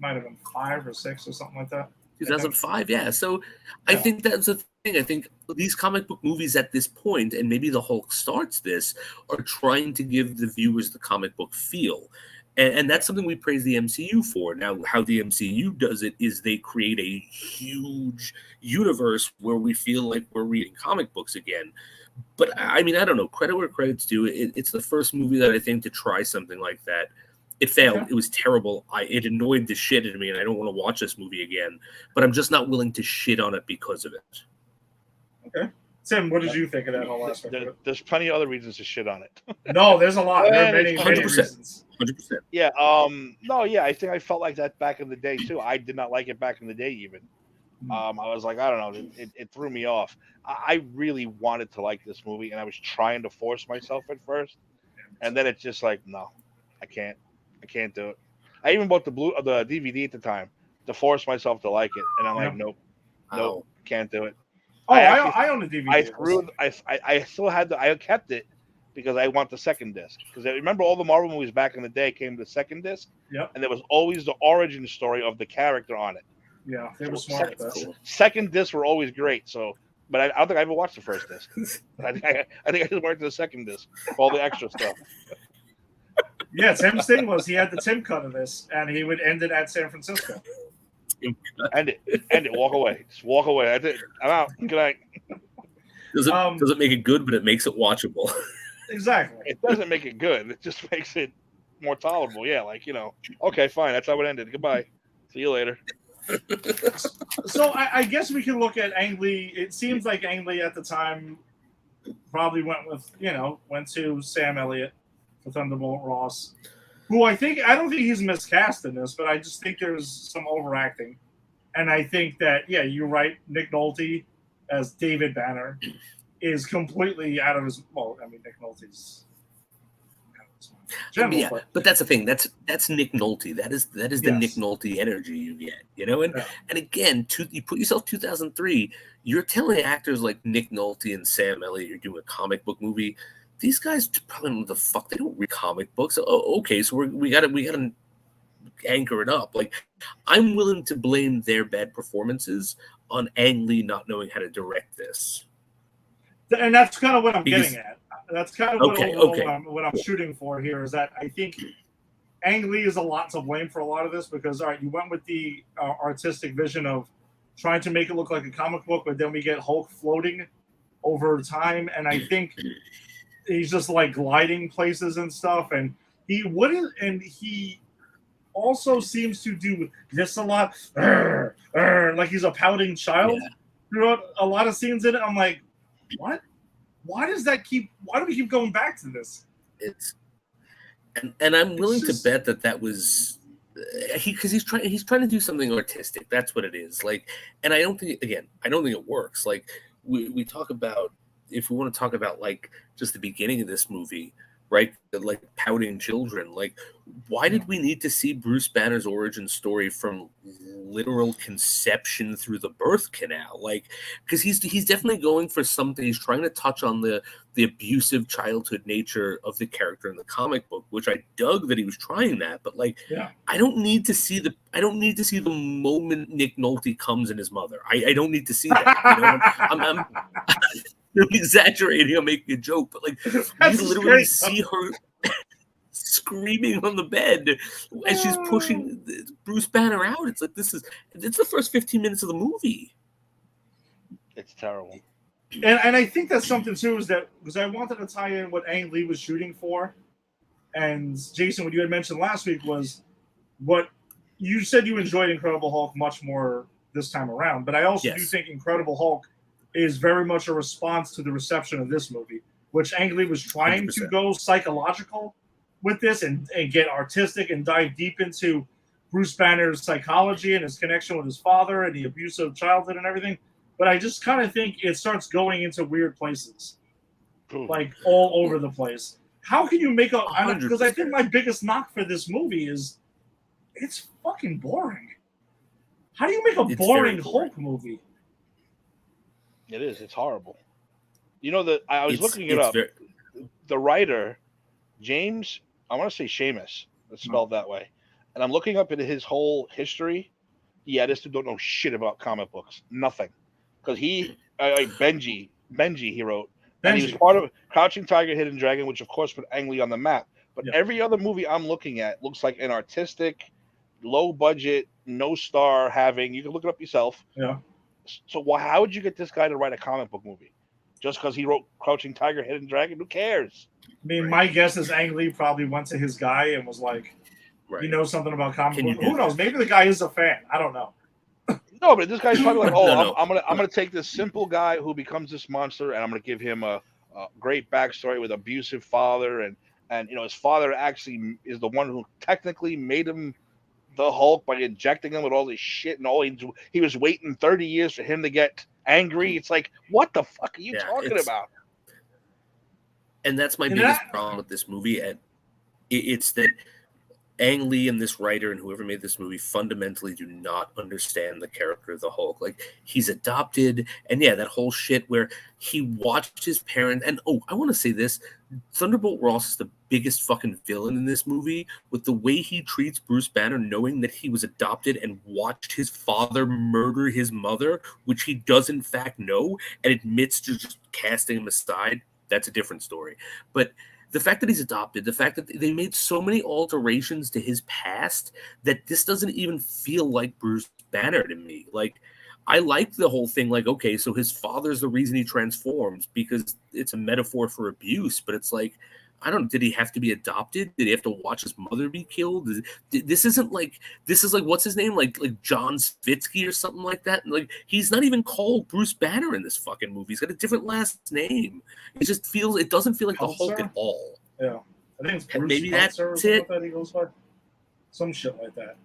Might have been 5 or 6 or something like that. 2005, yeah. So I think that's the thing. I think these comic book movies at this point, and maybe the Hulk starts this, are trying to give the viewers the comic book feel. And that's something we praise the MCU for. Now, how the MCU does it is they create a huge universe where we feel like we're reading comic books again. But, I mean, I don't know. Credit where credit's due. It's the first movie that I think to try something like that. It failed. Okay. It was terrible. It annoyed the shit out of me, and I don't want to watch this movie again. But I'm just not willing to shit on it because of it. Okay. Tim, what did you think of that whole aspect? There's plenty of other reasons to shit on it. No, there's a lot. There are many reasons. 100%. Yeah. No. Yeah. I think I felt like that back in the day too. I did not like it back in the day even. I was like, I don't know. It threw me off. I really wanted to like this movie, and I was trying to force myself at first, and then it's just like, no, I can't do it. I even bought the DVD at the time to force myself to like it, and I'm like, nope, can't do it. Oh, I own a DVD. I still had I kept it because I want the second disc. Because I remember all the Marvel movies back in the day came to the second disc. Yep. And there was always the origin story of the character on it. Yeah, they were smart with that. Second discs were always great. So, but I don't think I ever watched the first disc. I think I just went to the second disc, all the extra stuff. Yeah, Tim's thing was he had the Tim cut of this, and he would end it at San Francisco. End it. Walk away. Just walk away. That's it. I'm out. Good night. Doesn't make it good, but it makes it watchable. Exactly. It doesn't make it good. It just makes it more tolerable. Yeah, okay, fine. That's how it ended. Goodbye. See you later. So I guess we can look at Ang Lee. It seems like Ang Lee at the time probably went to Sam Elliott for Thunderbolt Ross, who I don't think he's miscast in this, but I just think there's some overacting. And I think that, yeah, you're right. Nick Nolte as David Banner is completely out of his. Well, I mean, Nick Nolte's. General, but that's the thing. That's Nick Nolte. That is the Nick Nolte energy you get. And again, you put yourself 2003. You're telling actors like Nick Nolte and Sam Elliott you're doing a comic book movie. These guys probably know the fuck. They don't read comic books. Oh, okay, so we gotta anchor it up. Like, I'm willing to blame their bad performances on Ang Lee not knowing how to direct this. And that's kind of what I'm getting at. That's kind of what I'm shooting for here is that I think Ang Lee is a lot to blame for a lot of this because, all right, you went with the artistic vision of trying to make it look like a comic book, but then we get Hulk floating over time, and I think he's just like gliding places and stuff, and he also seems to do this a lot, like he's a pouting child throughout a lot of scenes in it. I'm like, what? Why do we keep going back to this? And I'm willing to bet that was because he's trying to do something artistic. That's what it is. Like, and I don't think it works. Like we talk about, if we want to talk about like just the beginning of this movie, right? Like pouting children. Like, why did we need to see Bruce Banner's origin story from literal conception through the birth canal? Like, because he's definitely going for something. He's trying to touch on the abusive childhood nature of the character in the comic book, which I dug that he was trying that. But like, I don't need to see the moment Nick Nolte comes in his mother. I don't need to see that. I'm exaggerating. I'm making a joke, but like, you literally see her screaming on the bed as she's pushing Bruce Banner out. It's like it's the first 15 minutes of the movie. It's terrible. And I think that's something too, is that because I wanted to tie in what Ang Lee was shooting for, and Jason, what you had mentioned last week was what you said you enjoyed Incredible Hulk much more this time around, but I also do think Incredible Hulk is very much a response to the reception of this movie, which Ang Lee was trying 100%. To go psychological with this and get artistic and dive deep into Bruce Banner's psychology and his connection with his father and the abusive childhood and everything. But I just kind of think it starts going into weird places, like all over the place. How can you make because I think my biggest knock for this movie is it's fucking boring. How do you make a boring Hulk movie? It is. It's horrible. You know that I was looking it up. The writer, James, I want to say Seamus. It's spelled that way. And I'm looking up into his whole history. Yeah, this dude don't know shit about comic books. Nothing. Because Benji he wrote. And he was part of Crouching Tiger, Hidden Dragon, which of course put Ang Lee on the map. But every other movie I'm looking at looks like an artistic, low budget, no star having. You can look it up yourself. Yeah. So how would you get this guy to write a comic book movie? Just because he wrote Crouching Tiger, Hidden Dragon? Who cares? I mean, my guess is Ang Lee probably went to his guy and was like, you know something about comic books. Who knows? Maybe the guy is a fan. I don't know. No, but this guy's probably like, I'm gonna take this simple guy who becomes this monster, and I'm gonna give him a great backstory with abusive father, and his father actually is the one who technically made him the Hulk by injecting him with all this shit, and he was waiting 30 years for him to get angry. It's like, what the fuck are you talking about? And that's my biggest problem with this movie. And it's that Ang Lee and this writer and whoever made this movie fundamentally do not understand the character of the Hulk. Like, he's adopted, and yeah, that whole shit where he watched his parents. And I want to say this: Thunderbolt Ross is the biggest fucking villain in this movie, with the way he treats Bruce Banner, knowing that he was adopted and watched his father murder his mother, which he does in fact know, and admits to just casting him aside. That's a different story, but the fact that he's adopted, the fact that they made so many alterations to his past that this doesn't even feel like Bruce Banner to me. Like, I like the whole thing. Like, okay, so his father's the reason he transforms because it's a metaphor for abuse. But it's like, I don't. Did he have to be adopted? Did he have to watch his mother be killed? This isn't like. This is like, what's his name? Like John Svitsky or something like that. And like, he's not even called Bruce Banner in this fucking movie. He's got a different last name. It just feels. It doesn't feel like the Hulk at all. Yeah, I think it's Bruce maybe that's or it. That he goes by. Some shit like that.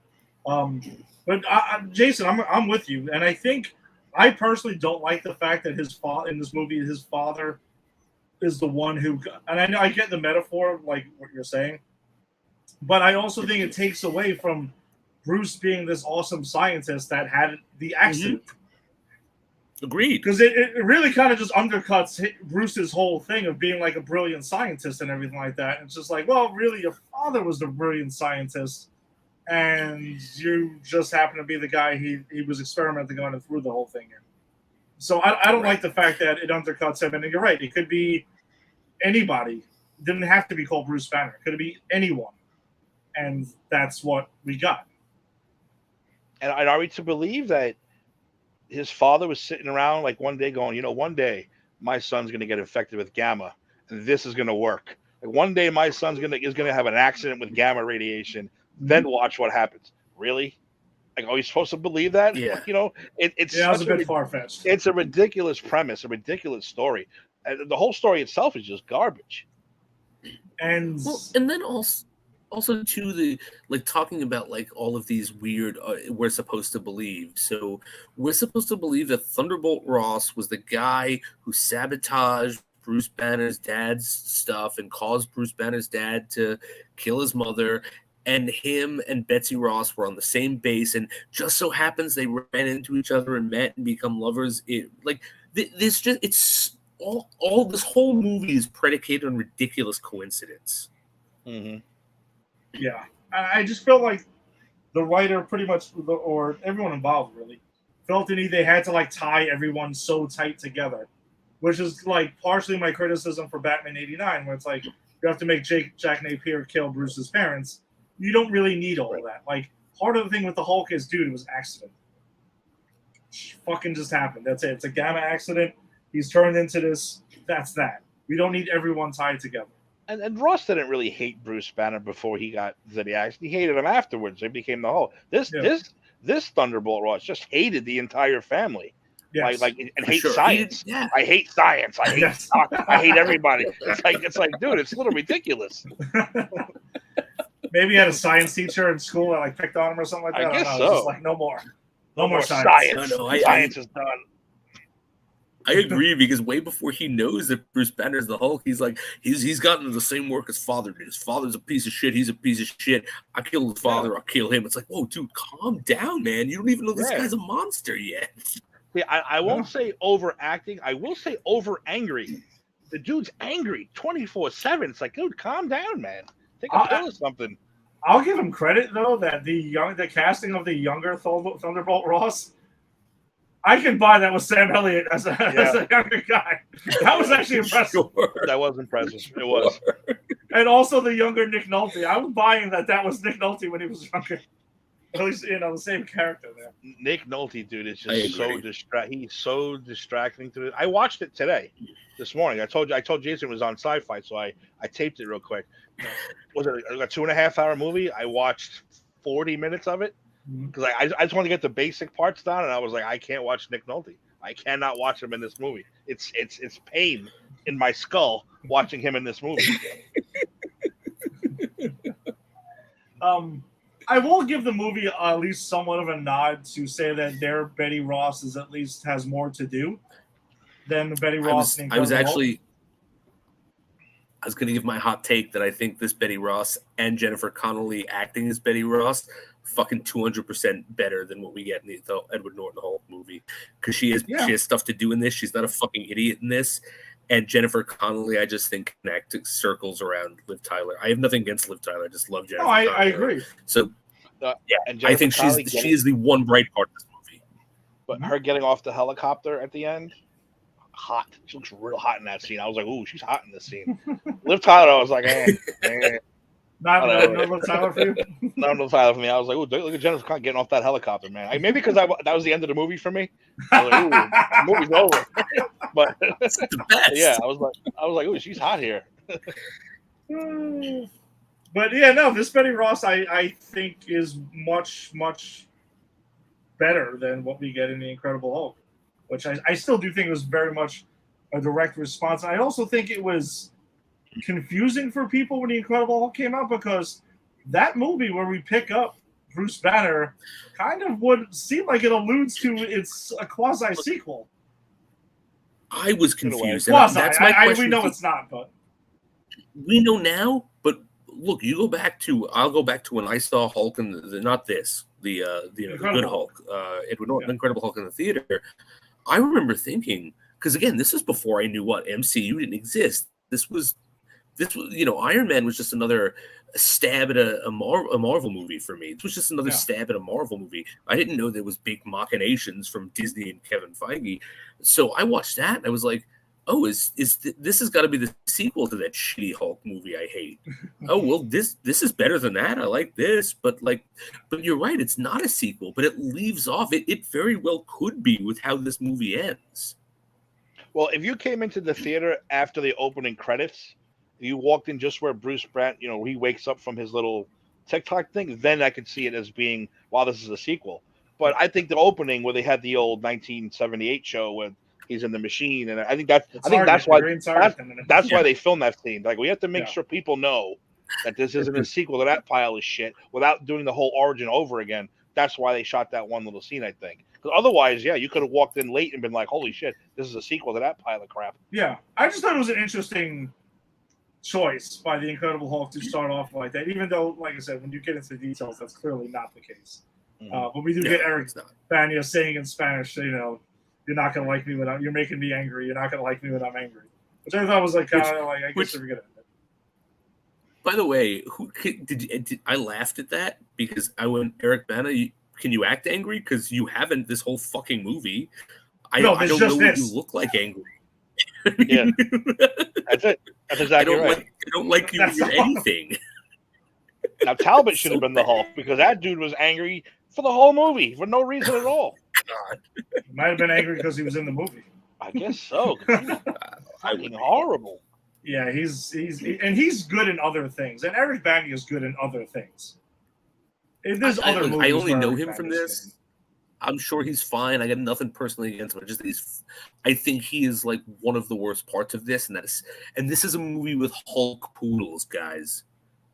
But Jason, I'm with you, and I think I personally don't like the fact that his father in this movie, his father is the one who, and I know I get the metaphor, like what you're saying, but I also think it takes away from Bruce being this awesome scientist that had the accident. Agreed. Because it really kind of just undercuts Bruce's whole thing of being like a brilliant scientist and everything like that. It's just like, well, really, your father was the brilliant scientist, and you just happen to be the guy he was experimenting on and threw the whole thing in. So I don't like the fact that it undercuts him. And you're right, it could be anybody. It didn't have to be called Bruce Banner. It could be anyone. And that's what we got. And are we to believe that his father was sitting around like one day going, one day my son's going to get infected with gamma and this is going to work. Like one day my son's is going to have an accident with gamma radiation. Then watch what happens. Really? Like, are you supposed to believe that? Yeah. It's a bit far-fetched. It's a ridiculous premise, a ridiculous story. And the whole story itself is just garbage. And then also to the, like, talking about like all of these weird we're supposed to believe. So we're supposed to believe that Thunderbolt Ross was the guy who sabotaged Bruce Banner's dad's stuff and caused Bruce Banner's dad to kill his mother. And him and Betsy Ross were on the same base, and just so happens they ran into each other and met and become lovers. It's all this whole movie is predicated on ridiculous coincidence. Mm-hmm. Yeah, I just felt like the writer pretty much, or everyone involved really, felt the need they had to like tie everyone so tight together, which is like partially my criticism for Batman '89, where it's like you have to make Jack Napier kill Bruce's parents. You don't really need all of that. Like, part of the thing with the Hulk is, dude, it was accident. Fucking just happened. That's it. It's a gamma accident. He's turned into this. That's that. We don't need everyone tied together. And Ross didn't really hate Bruce Banner before he got to the accident. He hated him afterwards. He became the Hulk. This Thunderbolt Ross just hated the entire family. Yes. And hate science. I hate science. I hate everybody. It's like, dude, it's a little ridiculous. Maybe he had a science teacher in school that like picked on him or something like that. I guess so. It's just like no more science. Science is done. I agree, because way before he knows that Bruce Banner's the Hulk, he's like he's gotten the same work his father did. His father's a piece of shit. He's a piece of shit. I kill his father. I'll kill him. It's like, whoa, dude, calm down, man. You don't even know this guy's a monster yet. Yeah, I won't say overacting. I will say over angry. The dude's angry 24/7. It's like, dude, calm down, man. Take a pill or something. I'll give him credit though that the casting of the younger Thunderbolt Ross, I can buy that with Sam Elliott as a younger guy. That was actually impressive. Sure. That was impressive. It was. And also the younger Nick Nolte. I was buying that was Nick Nolte when he was younger. At least, the same character there. Nick Nolte, dude, is just so he's so distracting to it. I watched it this morning. I told Jason it was on Sci-Fi, so I taped it real quick. Was it a 2.5 hour movie? I watched 40 minutes of it because I just wanted to get the basic parts down, and I was like, I can't watch Nick Nolte. I cannot watch him in this movie. It's pain in my skull watching him in this movie. I will give the movie at least somewhat of a nod to say that their Betty Ross has more to do than the Betty Ross. I was going to give my hot take that I think this Betty Ross and Jennifer Connelly acting as Betty Ross fucking 200% better than what we get in the Edward Norton Hulk movie, because she has stuff to do in this. She's not a fucking idiot in this. And Jennifer Connelly, I just think, connect circles around Liv Tyler. I have nothing against Liv Tyler. I just love Jennifer. I agree. So I think she is the one bright part of this movie. But her getting off the helicopter at the end, hot. She looks real hot in that scene. I was like, ooh, she's hot in this scene. Liv Tyler, I was like, Not Liv Tyler for you? Not Liv Tyler for me. I was like, ooh, look at Jennifer Connelly getting off that helicopter, man. Maybe because that was the end of the movie for me. I was like, ooh, the movie's over. But it's the best. Yeah, I was like, ooh, she's hot here. But yeah, no, this Betty Ross I think is much, much better than what we get in The Incredible Hulk, which I still do think was very much a direct response. And I also think it was confusing for people when The Incredible Hulk came out, because that movie where we pick up Bruce Banner kind of would seem like it alludes to it's a quasi sequel. I was confused. Quasi. That's my question. We know it's not, but we know now. But look, I'll go back to when I saw Hulk and not this, the good Hulk, Edward Norton, Incredible Hulk in the theater. I remember thinking, because again, this is before I knew what MCU didn't exist. This was Iron Man was just another stab at a Marvel movie for me. It was just another stab at a Marvel movie. I didn't know there was big machinations from Disney and Kevin Feige. So I watched that and I was like, oh, this has got to be the sequel to that shitty Hulk movie I hate. Oh, well, this is better than that. I like this, but you're right, it's not a sequel, but it leaves off. It very well could be with how this movie ends. Well, if you came into the theater after the opening credits, you walked in just where Bruce Brant, he wakes up from his little TikTok thing, then I could see it as being, wow, this is a sequel. But I think the opening where they had the old 1978 show where he's in the machine, and I think that's why they filmed that scene. Like, we have to make sure people know that this isn't a sequel to that pile of shit without doing the whole origin over again. That's why they shot that one little scene, I think. Because otherwise, you could have walked in late and been like, holy shit, this is a sequel to that pile of crap. Yeah, I just thought it was an interesting choice by the Incredible Hulk to start off like that, even though, like I said, when you get into the details, that's clearly not the case. But we do get Eric Bana saying in Spanish, you're not going to like me when you're making me angry. You're not going to like me when I'm angry. Which I thought was like, I guess we're good at it. By the way, I laughed at that because I went, Eric Bana, can you act angry? Because you haven't this whole fucking movie. I don't know what you look like angry. Yeah, that's it. That's exactly right. I don't like you in anything. Now Talbot should have been the Hulk because that dude was angry for the whole movie for no reason at all. God. He might have been angry because he was in the movie. I guess so. Fucking horrible. Yeah, he's good in other things, and Eric Bana is good in other things. There's other movies. I only know him from this. I'm sure he's fine. I got nothing personally against him. I think he is like one of the worst parts of this, and this is a movie with Hulk poodles, guys.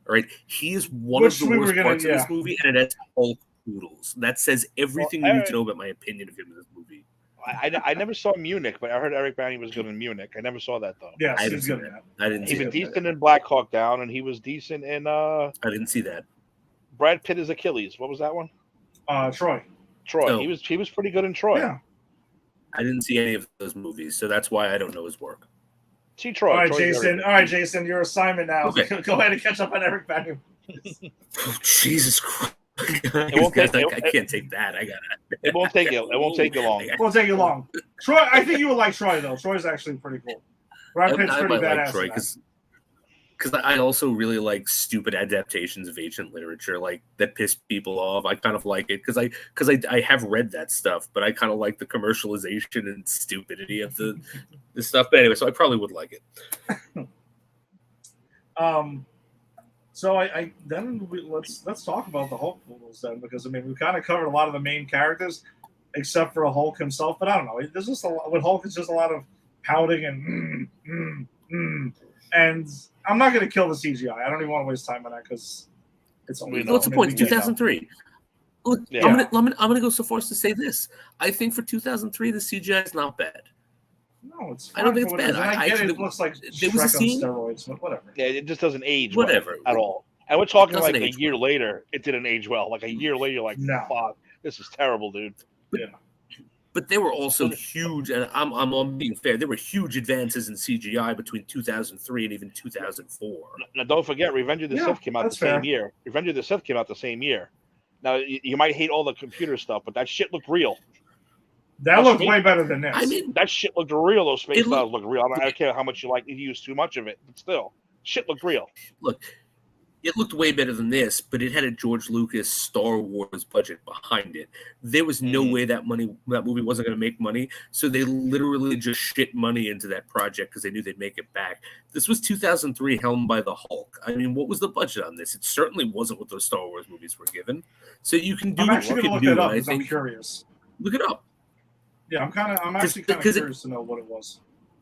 All right, he is one of the worst parts of this movie, and it has Hulk poodles. That says everything you need to know about my opinion of him in this movie. I never saw Munich, but I heard Eric Bana was good in Munich. I never saw that though. Yeah, he's good in that. I didn't. He was decent in Black Hawk Down, and he was decent in. I didn't see that. Brad Pitt is Achilles. What was that one? Troy. No. He was pretty good in Troy. Yeah. I didn't see any of those movies, so that's why I don't know his work. See Troy. All right, Jason, your assignment now. Okay. Go ahead and catch up on Eric Bana. Oh, Jesus Christ. I can't take that. I got it. It won't take you. It won't take you long. It won't take you long. Troy, I think you would like Troy though. Troy's actually pretty cool. Brad Pitt's pretty badass. Like Troy because I also really like stupid adaptations of ancient literature, like that piss people off. I kind of like it because I have read that stuff, but I kind of like the commercialization and stupidity of the stuff. But anyway, so I probably would like it. So let's talk about the Hulk poodles then, because I mean we've kind of covered a lot of the main characters except for Hulk himself, but I don't know. There's just with Hulk, it's just a lot of pouting and and I'm not going to kill the CGI. I don't even want to waste time on that because it's only. What's the point? 2003. Look, yeah. I'm gonna go so far as to say this. I think for 2003, the CGI is not bad. No, Oh, it's I don't fine think for it's what it bad. is. And I get actually, it looks like there was a Shrek on scene. steroids, but whatever. Yeah, it just doesn't age Whatever. well at all. And we're talking Doesn't like a age year well. later, it didn't age well. Like a year later, you're like, No. fuck, this is terrible, dude. But there were also huge, and I'm being fair. There were huge advances in CGI between 2003 and even 2004. Now, don't forget, Revenge of the Sith came out the same year. Revenge of the Sith came out the same year. Now, you might hate all the computer stuff, but that shit looked real. That looked way better than this. I mean, that shit looked real. Those space styles looked real. I don't care how much you like. You use too much of it, but still, shit looked real. Look, it looked way better than this, but it had a George Lucas Star Wars budget behind it. There was no way that movie wasn't going to make money, so they literally just shit money into that project because they knew they'd make it back. This was 2003, helmed by the Hulk. I mean, what was the budget on this? It certainly wasn't what those Star Wars movies were given. So you can do what you can do. I think I'm curious. Look it up. Yeah, I'm actually kind of curious to know what it was.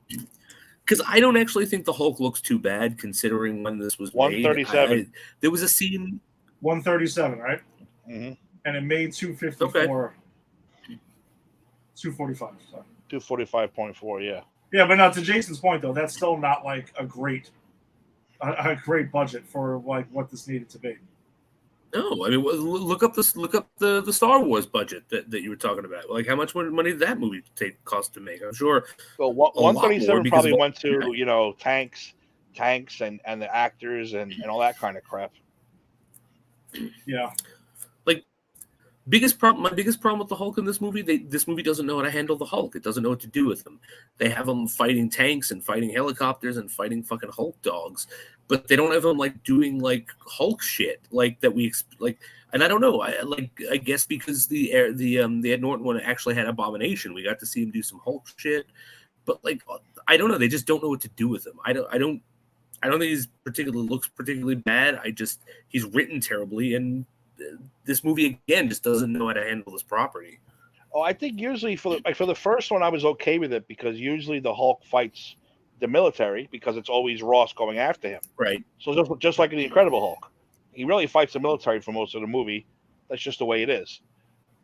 Because I don't actually think the Hulk looks too bad considering when this was 137. There was a scene. 137, right? Mm-hmm. And it made 254. Okay. 245. Sorry. 245.4. Yeah. Yeah, but now to Jason's point though, that's still not like a great budget for like what this needed to be. No, I mean, look up the Star Wars budget that you were talking about. Like, how much money did that movie cost to make? I'm sure. Well, 137 probably went to tanks and the actors and all that kind of crap. Yeah. Like, my biggest problem with the Hulk in this movie, this movie doesn't know how to handle the Hulk. It doesn't know what to do with him. They have him fighting tanks and fighting helicopters and fighting fucking Hulk dogs. But they don't have him like doing like Hulk shit like that and I don't know. I guess because the Ed Norton one actually had Abomination, we got to see him do some Hulk shit. But like I don't know, they just don't know what to do with him. I don't think he's looks particularly bad. He's written terribly, and this movie again just doesn't know how to handle this property. Oh, I think usually for the first one I was okay with it because usually the Hulk fights the military because it's always Ross going after him. Right. So just like in the Incredible Hulk, he really fights the military for most of the movie. That's just the way it is.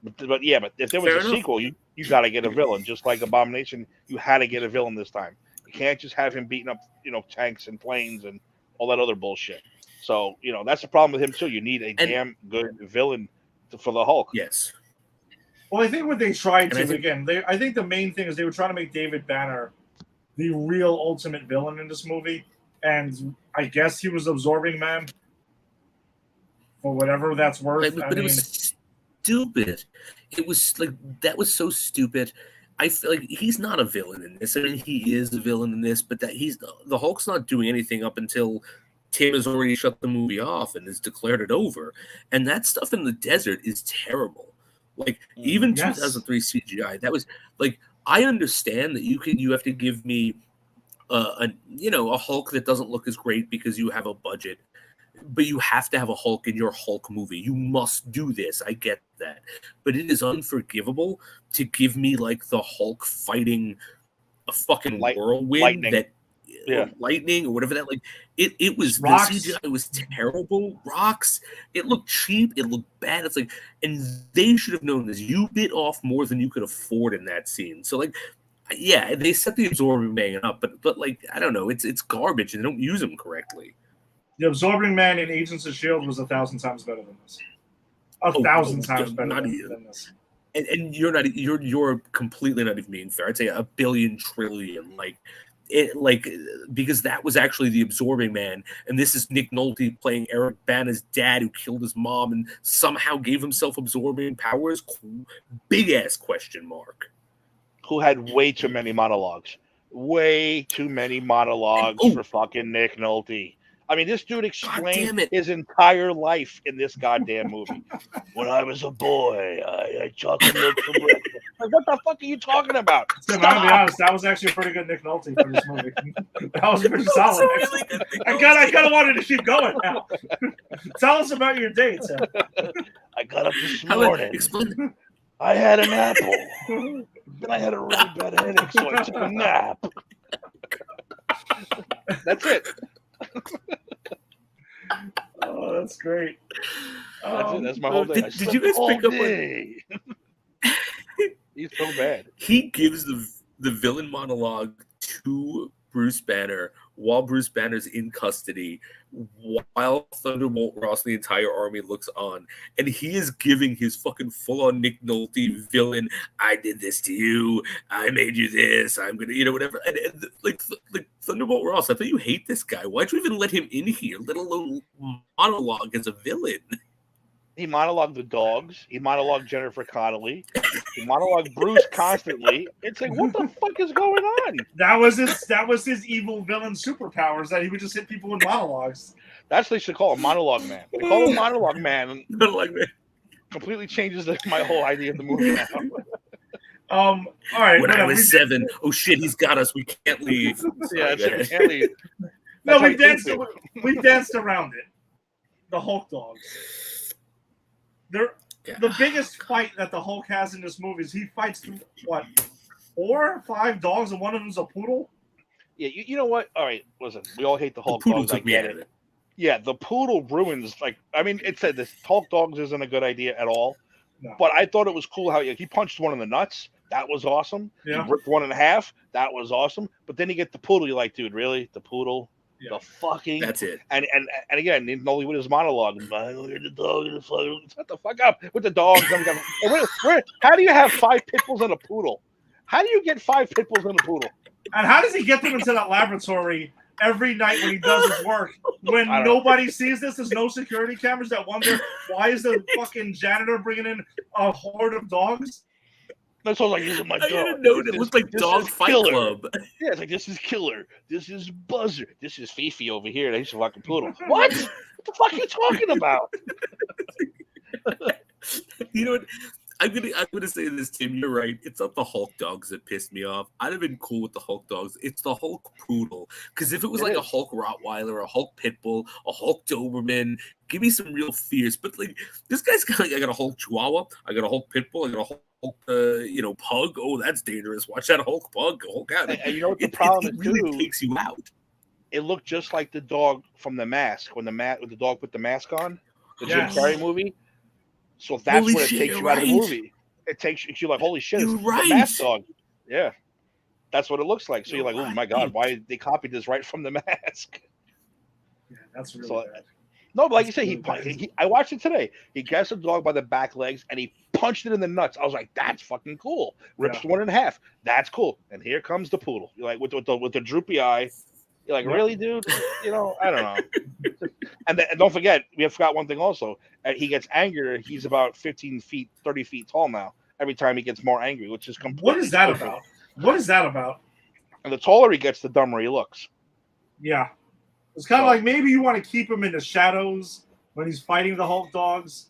But if there was a sequel, you got to get a villain. Just like Abomination, you had to get a villain this time. You can't just have him beating up tanks and planes and all that other bullshit. So that's the problem with him too. You need a damn good villain for the Hulk. Yes. Well, I think what they tried to I think the main thing is they were trying to make David Banner the real ultimate villain in this movie, and I guess he was Absorbing Man for whatever that's worth. But it was stupid. It was like that was so stupid. I feel like he's not a villain in this. I mean, he is a villain in this, but the Hulk's not doing anything up until Tim has already shut the movie off and has declared it over. And that stuff in the desert is terrible. Like even 2003 CGI, that was like. I understand that you have to give me a Hulk that doesn't look as great because you have a budget, but you have to have a Hulk in your Hulk movie. You must do this. I get that, but it is unforgivable to give me like the Hulk fighting a fucking whirlwind lightning or whatever that it was. Rocks. The CGI was terrible. Rocks. It looked cheap. It looked bad. It's like, and they should have known this. You bit off more than you could afford in that scene. So like, yeah, they set the Absorbing Man up, but like I don't know, it's garbage and they don't use him correctly. The Absorbing Man in Agents of S.H.I.E.L.D. was 1,000 times better than this. 1,000 times better than this. And you're completely not even being fair. I'd say 1 billion trillion because that was actually the Absorbing Man, and this is Nick Nolte playing Eric Bana's dad who killed his mom and somehow gave himself absorbing powers. Big ass question mark. Who had way too many monologues. Way too many monologues for fucking Nick Nolte. I mean, this dude explained his entire life in this goddamn movie. When I was a boy, I chocolate milk for breakfast. Like, what the fuck are you talking about? I'm gonna be honest, that was actually a pretty good Nick Nolte for this movie. That was pretty solid. I kind of wanted to keep going now. Tell us about your dates. I got up this morning. I had an apple. Then I had a really bad headache, so I took a nap. That's it. Oh, that's great. That's my whole day. Did you guys pick up on? He's so bad. He gives the the villain monologue to Bruce Banner while Bruce Banner's in custody, while Thunderbolt Ross and the entire army looks on, and he is giving his fucking full-on Nick Nolte villain, I did this to you, I made you this, I'm gonna, whatever. And like Thunderbolt Ross, I thought you hate this guy. Why'd you even let him in here, let alone monologue as a villain? He monologued the dogs. He monologued Jennifer Connelly. He monologued Bruce constantly. It's like, what the fuck is going on? That was his evil villain superpowers, that he would just hit people in monologues. That's what they should call him, Monologue Man. They call him Monologue Man. Monologue Man. Completely changes my whole idea of the movie now. All right. When I was 7, oh shit, he's got us. We can't leave. Yeah, we can't leave. No, we danced around it. The Hulk dogs. The biggest fight that the Hulk has in this movie is he fights, what, 4 or 5 dogs, and one of them's a poodle? Yeah, you know what? All right, listen, we all hate the Hulk the poodle dogs. I took me get out of it. it. Yeah, the poodle ruins, it said this Hulk dogs isn't a good idea at all. No. But I thought it was cool how he punched one in the nuts. That was awesome. Yeah. He ripped one in half. That was awesome. But then you get the poodle. You're like, dude, really? The poodle? Yeah. The fucking. That's it. And again, Nolly with his monologue. The dog and the fuck. Shut the fuck up with the dogs. How do you have 5 pit bulls and a poodle? How do you get 5 pit bulls and a poodle? And how does he get them into that laboratory every night when he does his work? When nobody sees this, there's no security cameras that wonder why is the fucking janitor bringing in a horde of dogs? That's all like, these are my dogs. I didn't know it looked like Dog Fight Club. Yeah, it's like, this is Killer. This is Buzzer. This is Fifi over here. He's a fucking poodle. What? What the fuck are you talking about? You know what? I'm gonna say this, Tim. You're right. It's not the Hulk dogs that pissed me off. I'd have been cool with the Hulk dogs. It's the Hulk poodle. Because if it was like a Hulk Rottweiler, a Hulk Pitbull, a Hulk Doberman, give me some real fears. But like this guy's got I got a Hulk Chihuahua, I got a Hulk Pitbull, I got a Hulk Pug. Oh, that's dangerous. Watch that Hulk Pug. Hulk out. And you know what the problem it really too? takes you out. It looked just like the dog from The Mask when the dog put the mask on, the Jim Yes. Carrey movie. So that's Holy what it shit, takes you're you out of the right. movie. It takes you like, holy shit, You're it's right. the Mask dog. Yeah, that's what it looks like. So you're like, oh my god, right. why they copied this right from The Mask? Yeah, that's really So, bad. No, but like That's you say, really I watched it today. He gets the dog by the back legs and he punched it in the nuts. I was like, that's fucking cool. Rips one in half. That's cool. And here comes the poodle. You're like with the droopy eye. You're like, really, dude? I don't know. And don't forget, we have forgot one thing also. He gets angrier. He's about 15 feet, 30 feet tall now. Every time he gets more angry, which is completely What is that stupid. about? What is that about? And the taller he gets, the dumber he looks. Yeah. It's kind of like maybe you want to keep him in the shadows when he's fighting the Hulk dogs.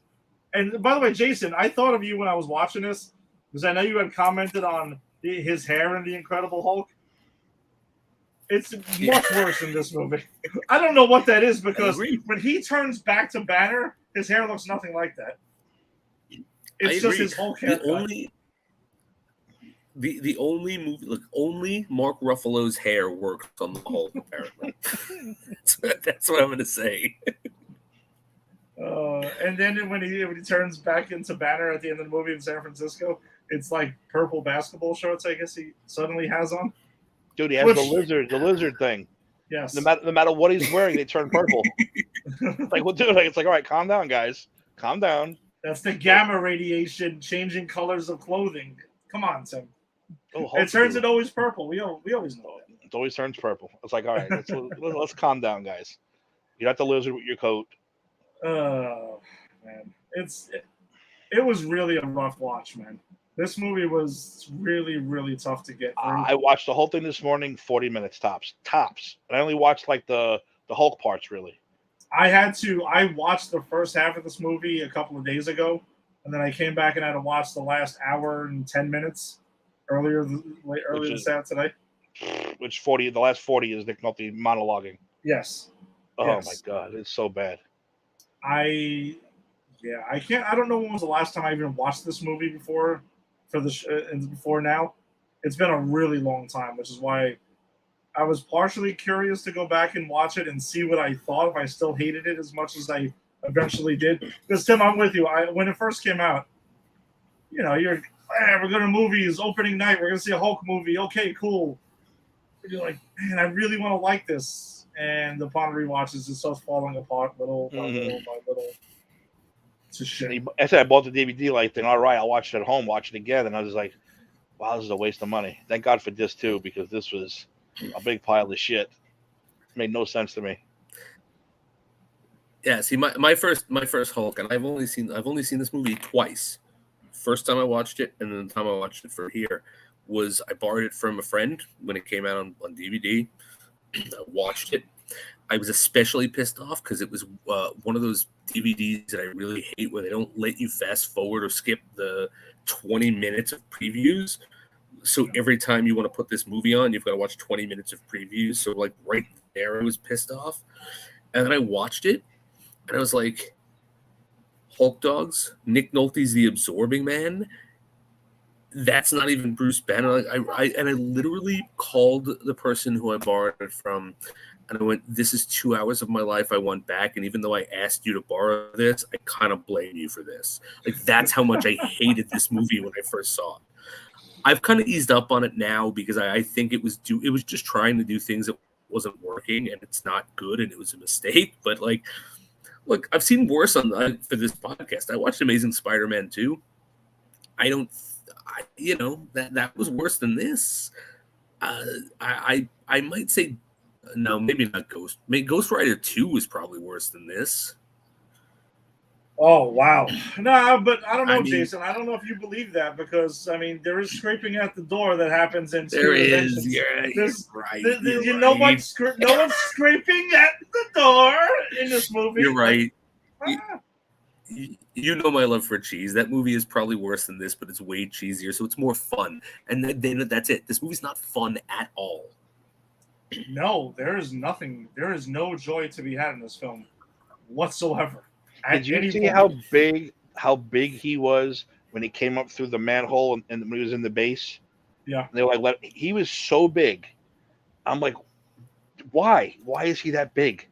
And by the way, Jason, I thought of you when I was watching this because I know you had commented on his hair in The Incredible Hulk. It's much worse in this movie. I don't know what that is because when he turns back to Banner, his hair looks nothing like that. It's just his Hulk hair. The only movie, look, only Mark Ruffalo's hair works on the Hulk, apparently. That's what I'm going to say. And then when he turns back into Banner at the end of the movie in San Francisco, it's like purple basketball shorts, I guess he suddenly has on. Dude, he has the lizard thing. Yes. No matter what he's wearing, they turn purple. Like, well, dude, it's like, all right, calm down, guys. Calm down. That's the gamma radiation changing colors of clothing. Come on, Tim. Oh, it turns it always purple. We always know that. It always turns purple. It's like, all right, let's calm down, guys. You got the lizard with your coat. Oh, man. It was really a rough watch, man. This movie was really, really tough to get through. I watched the whole thing this morning, 40 minutes tops. And I only watched like the Hulk parts, really. I watched the first half of this movie a couple of days ago, and then I came back and had to watch the last hour and 10 minutes earlier this today. Which the last 40 is Nick Nolte monologuing. Yes. Oh yes. My God, it's so bad. I don't know when was the last time I even watched this movie before before now. It's been a really long time, which is why I was partially curious to go back and watch it and see what I thought, if I still hated it as much as I eventually did. Because Tim, I'm with you. When it first came out, you're Hey, we're going to movies, opening night. We're going to see a Hulk movie. Okay, cool. And you're like, man, I really want to like this. And upon rewatches, it starts falling apart little by little by little. It's a shame. I said I bought the DVD, like, then all right, I'll watch it at home, watch it again. And I was like, wow, this is a waste of money. Thank God for this, too, because this was a big pile of shit. It made no sense to me. Yeah, see, my first Hulk, and I've only seen this movie twice. First time I watched it, and then the time I watched it for here was I borrowed it from a friend when it came out on DVD. I watched it. I was especially pissed off because it was one of those DVDs that I really hate where they don't let you fast forward or skip the 20 minutes of previews. So every time you want to put this movie on, you've got to watch 20 minutes of previews. So like right there, I was pissed off. And then I watched it, and I was like, Hulk dogs, Nick Nolte's the absorbing man. That's not even Bruce Banner. I literally called the person who I borrowed it from, and I went, this is 2 hours of my life I want back. And even though I asked you to borrow this, I kind of blame you for this. Like, that's how much I hated this movie when I first saw it. I've kind of eased up on it now because I think it was just trying to do things that wasn't working, and it's not good, and it was a mistake. But like, look, I've seen worse for this podcast. I watched Amazing Spider-Man 2. That was worse than this. I might say no, maybe not Ghost. Ghost Rider 2 was probably worse than this. Oh, wow. No, but I don't know, Jason. I don't know if you believe that because, I mean, there is scraping at the door that happens in There is. Yeah, you're right. No one's scraping at the door in this movie. You're right. You know my love for cheese. That movie is probably worse than this, but it's way cheesier, so it's more fun. And then that's it. This movie's not fun at all. No, there is nothing. There is no joy to be had in this film whatsoever. Did you see how big he was when he came up through the manhole and when he was in the base? Yeah. And they were like, he was so big. I'm like, why? Why is he that big?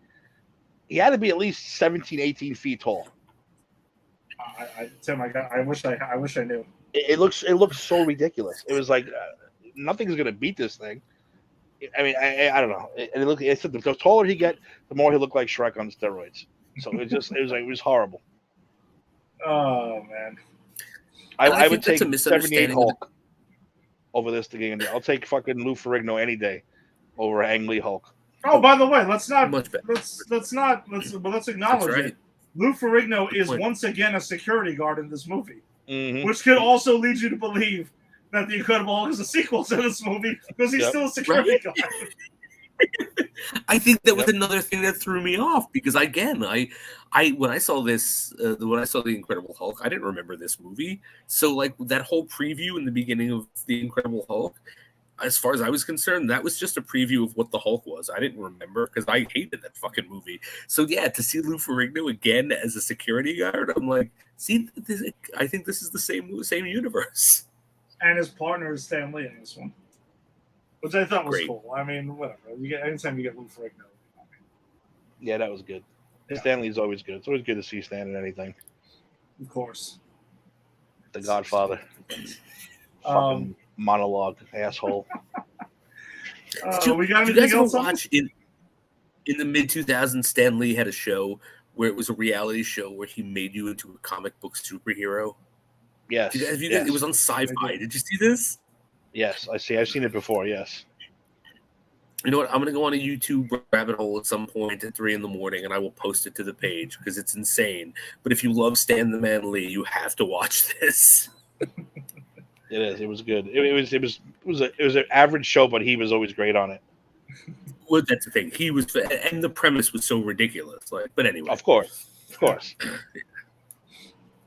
He had to be at least 17, 18 feet tall. Tim, I wish I knew. It looks so ridiculous. It was like nothing's gonna beat this thing. I mean, I don't know. The taller he get, the more he looked like Shrek on steroids. So it was horrible. Oh man, I would take 78 Hulk over this thing. I'll take fucking Lou Ferrigno any day over Ang Lee Hulk. Oh, by the way, let's acknowledge right. it. Lou Ferrigno is once again a security guard in this movie, mm-hmm. which could also lead you to believe that The Incredible Hulk is a sequel to this movie because he's still a security guard. I think that was another thing that threw me off because again, when I saw this, when I saw The Incredible Hulk, I didn't remember this movie. So like that whole preview in the beginning of The Incredible Hulk, as far as I was concerned, that was just a preview of what the Hulk was. I didn't remember because I hated that fucking movie. So yeah, to see Lou Ferrigno again as a security guard, I'm like, I think this is the same universe. And his partner is Stan Lee in this one, which I thought was Great. Cool. I mean, whatever. Anytime you get Lou Ferrigno. Yeah, that was good. Yeah. Stanley's always good. It's always good to see Stan in anything. Of course. The Godfather. Fucking monologue, asshole. We got anything you guys else? Watch in the mid-2000s, Stan Lee had a show where it was a reality show where he made you into a comic book superhero. Yes. It was on Sci-Fi. Did you see this? Yes, I see. I've seen it before. Yes. You know what? I'm going to go on a YouTube rabbit hole at some point at 3 a.m, and I will post it to the page because it's insane. But if you love Stan the Man Lee, you have to watch this. It is. It was good. It was an average show, but he was always great on it. Well, that's the thing. He was, and the premise was so ridiculous. But anyway, of course. All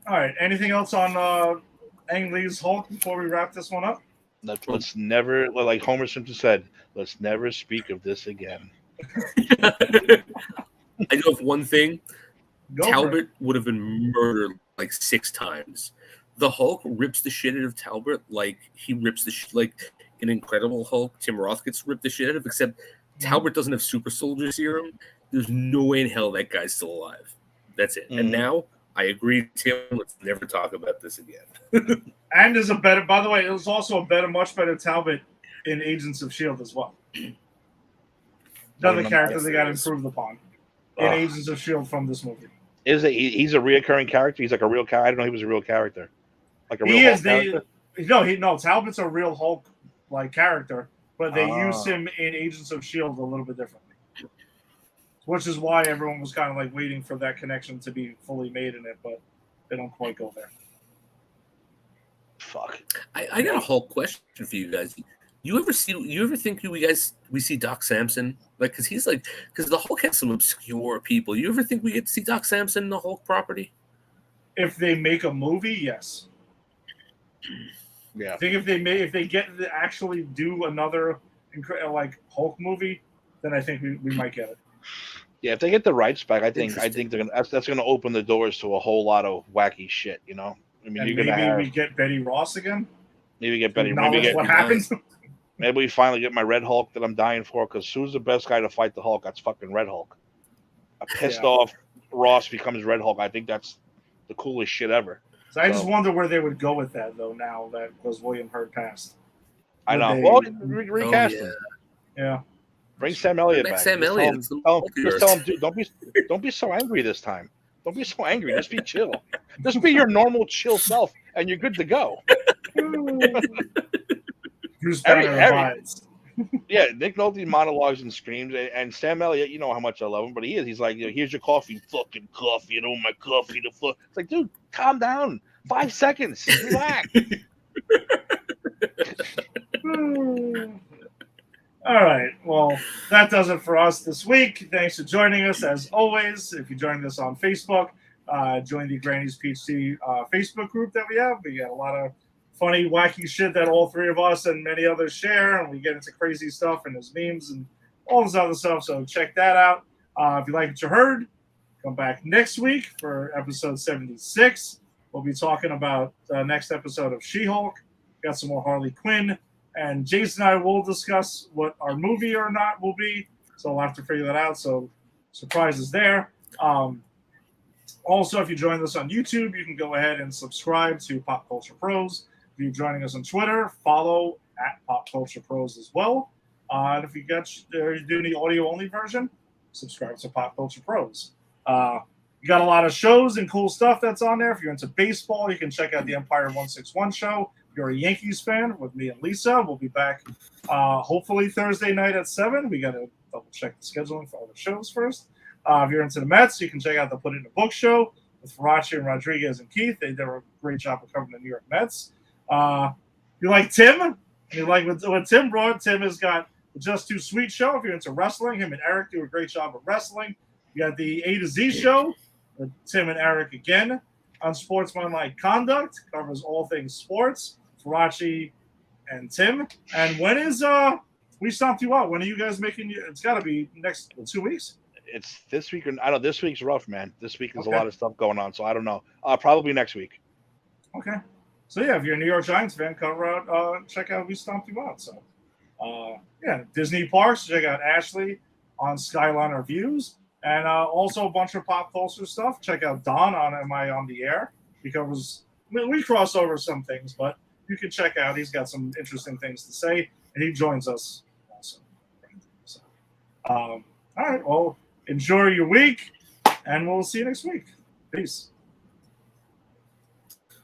right. Anything else on Ang Lee's Hulk before we wrap this one up? Let's never, like Homer Simpson said, let's never speak of this again. I know of one thing. Talbot would have been murdered like 6 times. The Hulk rips the shit out of Talbot like he rips the shit. Like in Incredible Hulk, Tim Roth gets ripped the shit out of, except Talbot doesn't have super soldier serum. There's no way in hell that guy's still alive. That's it. Mm-hmm. And now, I agree, Tim, let's never talk about this again. And there's a better. By the way, it was also much better Talbot in Agents of Shield as well. Another character they got improved upon in Agents of Shield from this movie. He's a reoccurring character? He's like a real character. I didn't know he was a real character. Like a real Hulk character? No, Talbot's a real Hulk like character, but they used him in Agents of Shield a little bit differently. Which is why everyone was kind of like waiting for that connection to be fully made in it, but they don't quite go there. Fuck. I got a whole question for you guys. You ever think we see Doc Samson? Like, because the Hulk has some obscure people. You ever think we get to see Doc Samson in the Hulk property? If they make a movie, yes. Yeah. I think if they get to actually do another like Hulk movie, then I think we might get it. Yeah, if they get the rights back, I think they're gonna that's gonna open the doors to a whole lot of wacky shit. You know, I mean, and we get Betty Ross again. Maybe get Betty. Maybe what happens. Maybe we finally get my Red Hulk that I'm dying for. Because who's the best guy to fight the Hulk? That's fucking Red Hulk. A pissed off Ross becomes Red Hulk. I think that's the coolest shit ever. So I just wonder where they would go with that though. Now that because William Hurt passed. I know. Well, recast him. Yeah. Bring Sam Elliott back. Sam Elliott. Just tell him, dude, don't be so angry this time. Don't be so angry. Just be chill. Just be your normal chill self, and you're good to go. Yeah, Nick Nolte monologues and screams, and Sam Elliott, you know how much I love him, but he's like, here's your coffee, fucking coffee, you know my coffee, the fuck. It's like, dude, calm down. 5 seconds, relax. All right. Well, that does it for us this week. Thanks for joining us, as always. If you joined us on Facebook, join the Granny's PhD Facebook group that we have. We got a lot of funny, wacky shit that all three of us and many others share, and we get into crazy stuff and there's memes and all this other stuff. So check that out. If you like what you heard, come back next week for episode 76. We'll be talking about the next episode of She-Hulk. Got some more Harley Quinn. And Jason and I will discuss what our movie or not will be. So we'll have to figure that out. So surprises there. Also, if you joined us on YouTube, you can go ahead and subscribe to Pop Culture Pros. If you're joining us on Twitter, follow at Pop Culture Pros as well. And if you're doing the audio-only version, subscribe to Pop Culture Pros. You got a lot of shows and cool stuff that's on there. If you're into baseball, you can check out the Empire 161 show. If you're a Yankees fan with me and Lisa, we'll be back hopefully Thursday night at 7. We got to double check the scheduling for all the shows first. If you're into the Mets, you can check out the Put It in a Book show with Faraci and Rodriguez and Keith. They did a great job of covering the New York Mets. You like Tim? You like what Tim brought? Tim has got the Just Too Sweet show. If you're into wrestling, him and Eric do a great job of wrestling. You got the A to Z show with Tim and Eric again. Unsportsmanlike Conduct covers all things sports. Faraci and Tim. And when is We Stomped You Out? When are you guys making? It's got to be next 2 weeks. It's this week, or I know this week's rough, man. This week is a lot of stuff going on, so I don't know. Probably next week. Okay. So yeah, if you're a New York Giants fan, come out, check out We Stomped You Out. So Disney parks. Check out Ashley on Skyliner Views, and also a bunch of pop culture stuff. Check out Don on Am I on the Air? Because we cross over some things, but you can check out. He's got some interesting things to say, and he joins us also. So, all right. Well, enjoy your week, and we'll see you next week. Peace.